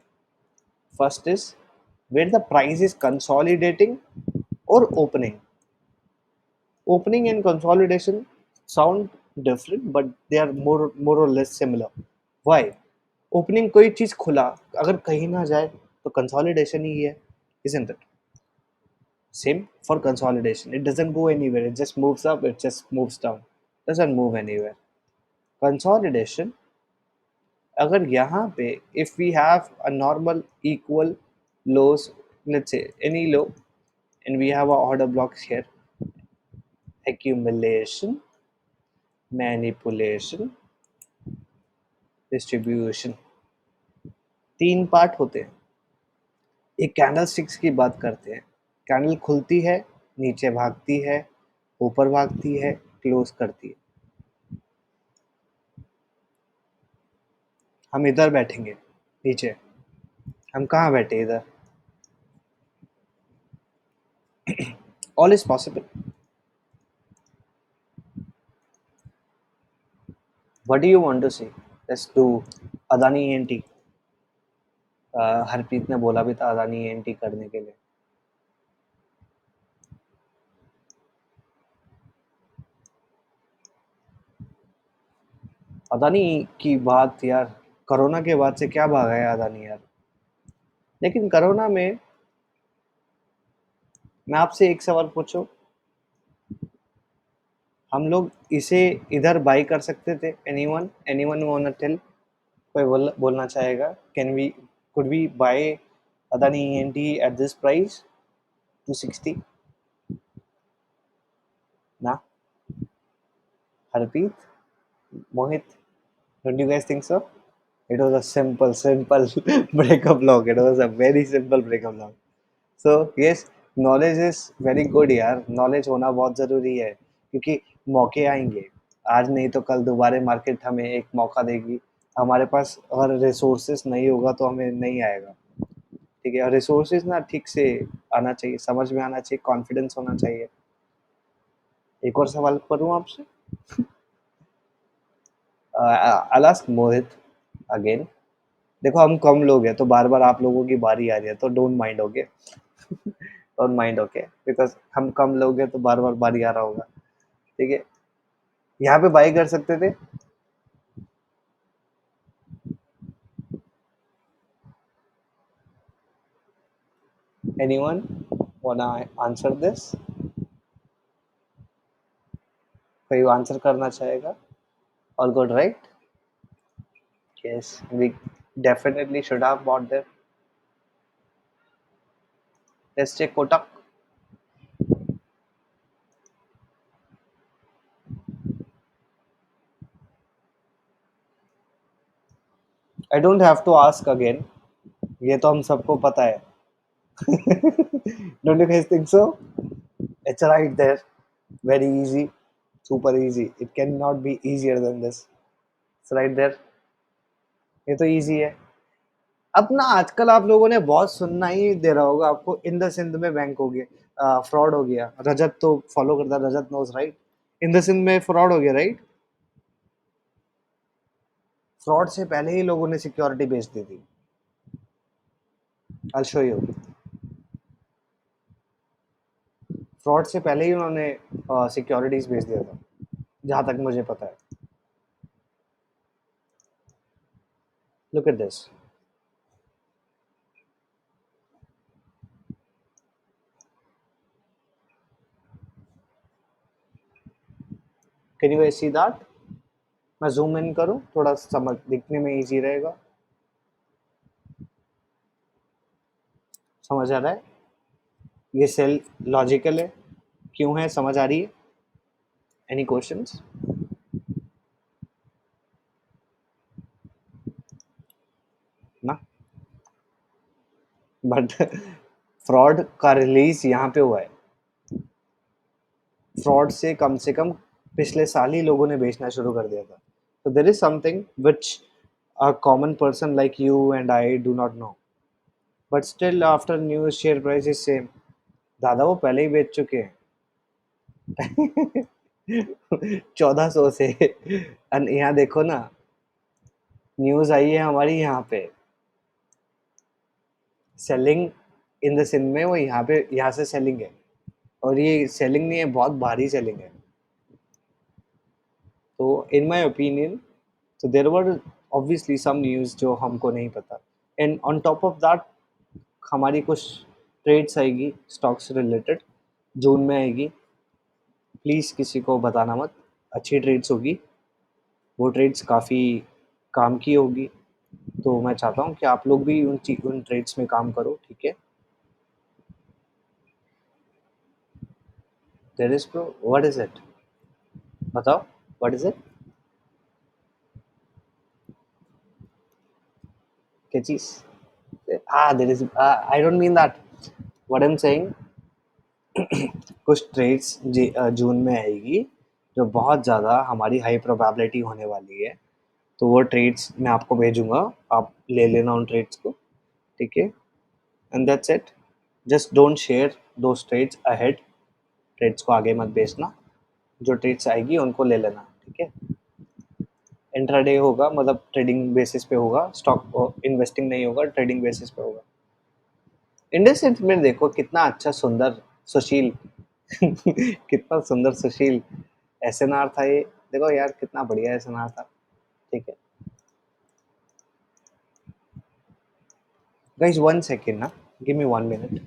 Speaker 1: first is where the price is consolidating or opening. Opening and consolidation sound different, but they are more or less similar. Why? Opening कोई चीज खुला, अगर कहीं ना जाए तो कंसोलिडेशन ही है, isn't it? Same for consolidation. It doesn't go anywhere. It just moves up. It just moves down. Doesn't move anywhere. Consolidation. अगर यहाँ पे if we have a normal equal lows, let's say any low, and we have a order blocks here, accumulation, manipulation, distribution, तीन part होते हैं. एक candle sticks की बात करते हैं. कैंडल खुलती है, नीचे भागती है, ऊपर भागती है, क्लोज करती है. हम इधर बैठेंगे नीचे. हम कहाँ बैठे इधर? All is possible. What do you want to see? Let's do Adani ENT. Harpreet ने बोला भी था अदानी ईएनटी करने के लिए. अदानी की बात यार, कोरोना के बाद से क्या भागा है अदानी यार. लेकिन कोरोना में मैं आपसे एक सवाल पूछूं, हम लोग इसे इधर बाई कर सकते थे? Anyone want tell? कोई बोलना चाहेगा? Can we could we buy Adani ENT at this price 260? ना? Harpreet, Mohit, don't you guys think so? It was a simple breakup log. It was a very simple breakup log. So yes, knowledge is very good यार. Knowledge होना बहुत ज़रूरी है, क्योंकि मौके आएंगे. आज नहीं तो कल दोबारा मार्केट हमें एक मौका देगी. हमारे पास अगर रिसोर्सेज नहीं होगा तो हमें नहीं आएगा. ठीक है, और रिसोर्सेज ना ठीक से आना चाहिए, समझ में आना चाहिए, कॉन्फिडेंस होना चाहिए. एक और सवाल करूँ आपसे? I'll ask मोहित अगेन. देखो हम कम लोग हैं तो बार बार आप लोगों की बारी आ रही है, तो don't mind. Okay, don't mind. Okay, because हम कम लोग हैं तो बार बार बारी आ रहा होगा. ठीक है, यहाँ पे बाई कर सकते थे. Anyone wanna answer this? कोई आंसर करना चाहेगा? All good, right? Yes, we definitely should have bought them. Let's check Kotak. I don't have to ask again, ये तो हम सबको पता है. Don't you guys think so? It's right there. Very easy, super easy. It cannot be easier than this. It's right there. ये तो easy है. अब ना आजकल आप लोगों ने बहुत सुनना ही दे रहा होगा आपको, इन द सिंध में बैंक हो गया, फ्रॉड हो गया. रजत तो फॉलो करता है, Rajat knows right. In the सिंध में फ्रॉड हो गया राइट. फ्रॉड से पहले ही लोगों ने सिक्योरिटी बेच दी थी. I'll show you. फ्रॉड से पहले ही उन्होंने सिक्योरिटीज बेच दिया था, जहां तक मुझे पता है. Look at this. Can you see that? मैं जूम इन करूं, थोड़ा समझ दिखने में इजी रहेगा. समझ आ रहा है? ये सेल लॉजिकल है, क्यों है, समझ आ रही है? Any questions? ना? बट फ्रॉड का रिलीज यहाँ पे हुआ है. फ्रॉड से कम पिछले साल ही लोगों ने बेचना शुरू कर दिया था. तो there is something which a common person like you and I do not know. But still after news share price is same. दादा वो पहले ही बेच चुके हैं. 1400 से. यहाँ देखो ना, न्यूज आई है हमारी यहाँ पे, सेलिंग इन द सिन में वो यहाँ पे यहाँ से सेलिंग है, और ये सेलिंग नहीं है, बहुत भारी सेलिंग है। तो इन माय ओपिनियन, तो there were obviously some news जो हमको नहीं पता, and on top of that हमारी कुछ ट्रेड्स आएगी स्टॉक से रिलेटेड, जून में आएगी। प्लीज़ किसी को बताना मत, अच्छी ट्रेड्स होगी, वो ट्रेड्स काफ़ी काम की होगी। तो मैं चाहता हूँ कि आप लोग भी उन ट्रेड्स में काम करो, ठीक है? There is bro, what is it? बताओ, व्हाट इज़ इट? क्या चीज़? There is I don't mean that. What I am saying, कुछ ट्रेड्स जून में आएगी, जो बहुत ज़्यादा हमारी हाई प्रोबेबिलिटी होने वाली है। तो वो ट्रेड्स मैं आपको भेजूँगा, आप ले लेना उन ट्रेड्स को, ठीक है? And that's it. Just don't share those trades ahead, trades को आगे मत भेजना। जो ट्रेड्स आएगी उनको ले लेना, ठीक है? इंट्राडे होगा, मतलब ट्रेडिंग बेसिस पे होगा, स्टॉक इन्वेस्टिंग नहीं होगा, ट्रेडिंग बेसिस पे होगा। इंडस में देखो कितना अच्छा सुंदर सुशील कितना सुंदर सुशील एसएनआर था ये। देखो यार कितना बढ़िया एसएनआर था, ठीक है? गाइस 1 सेकेंड ना, गिव मी 1 मिनट।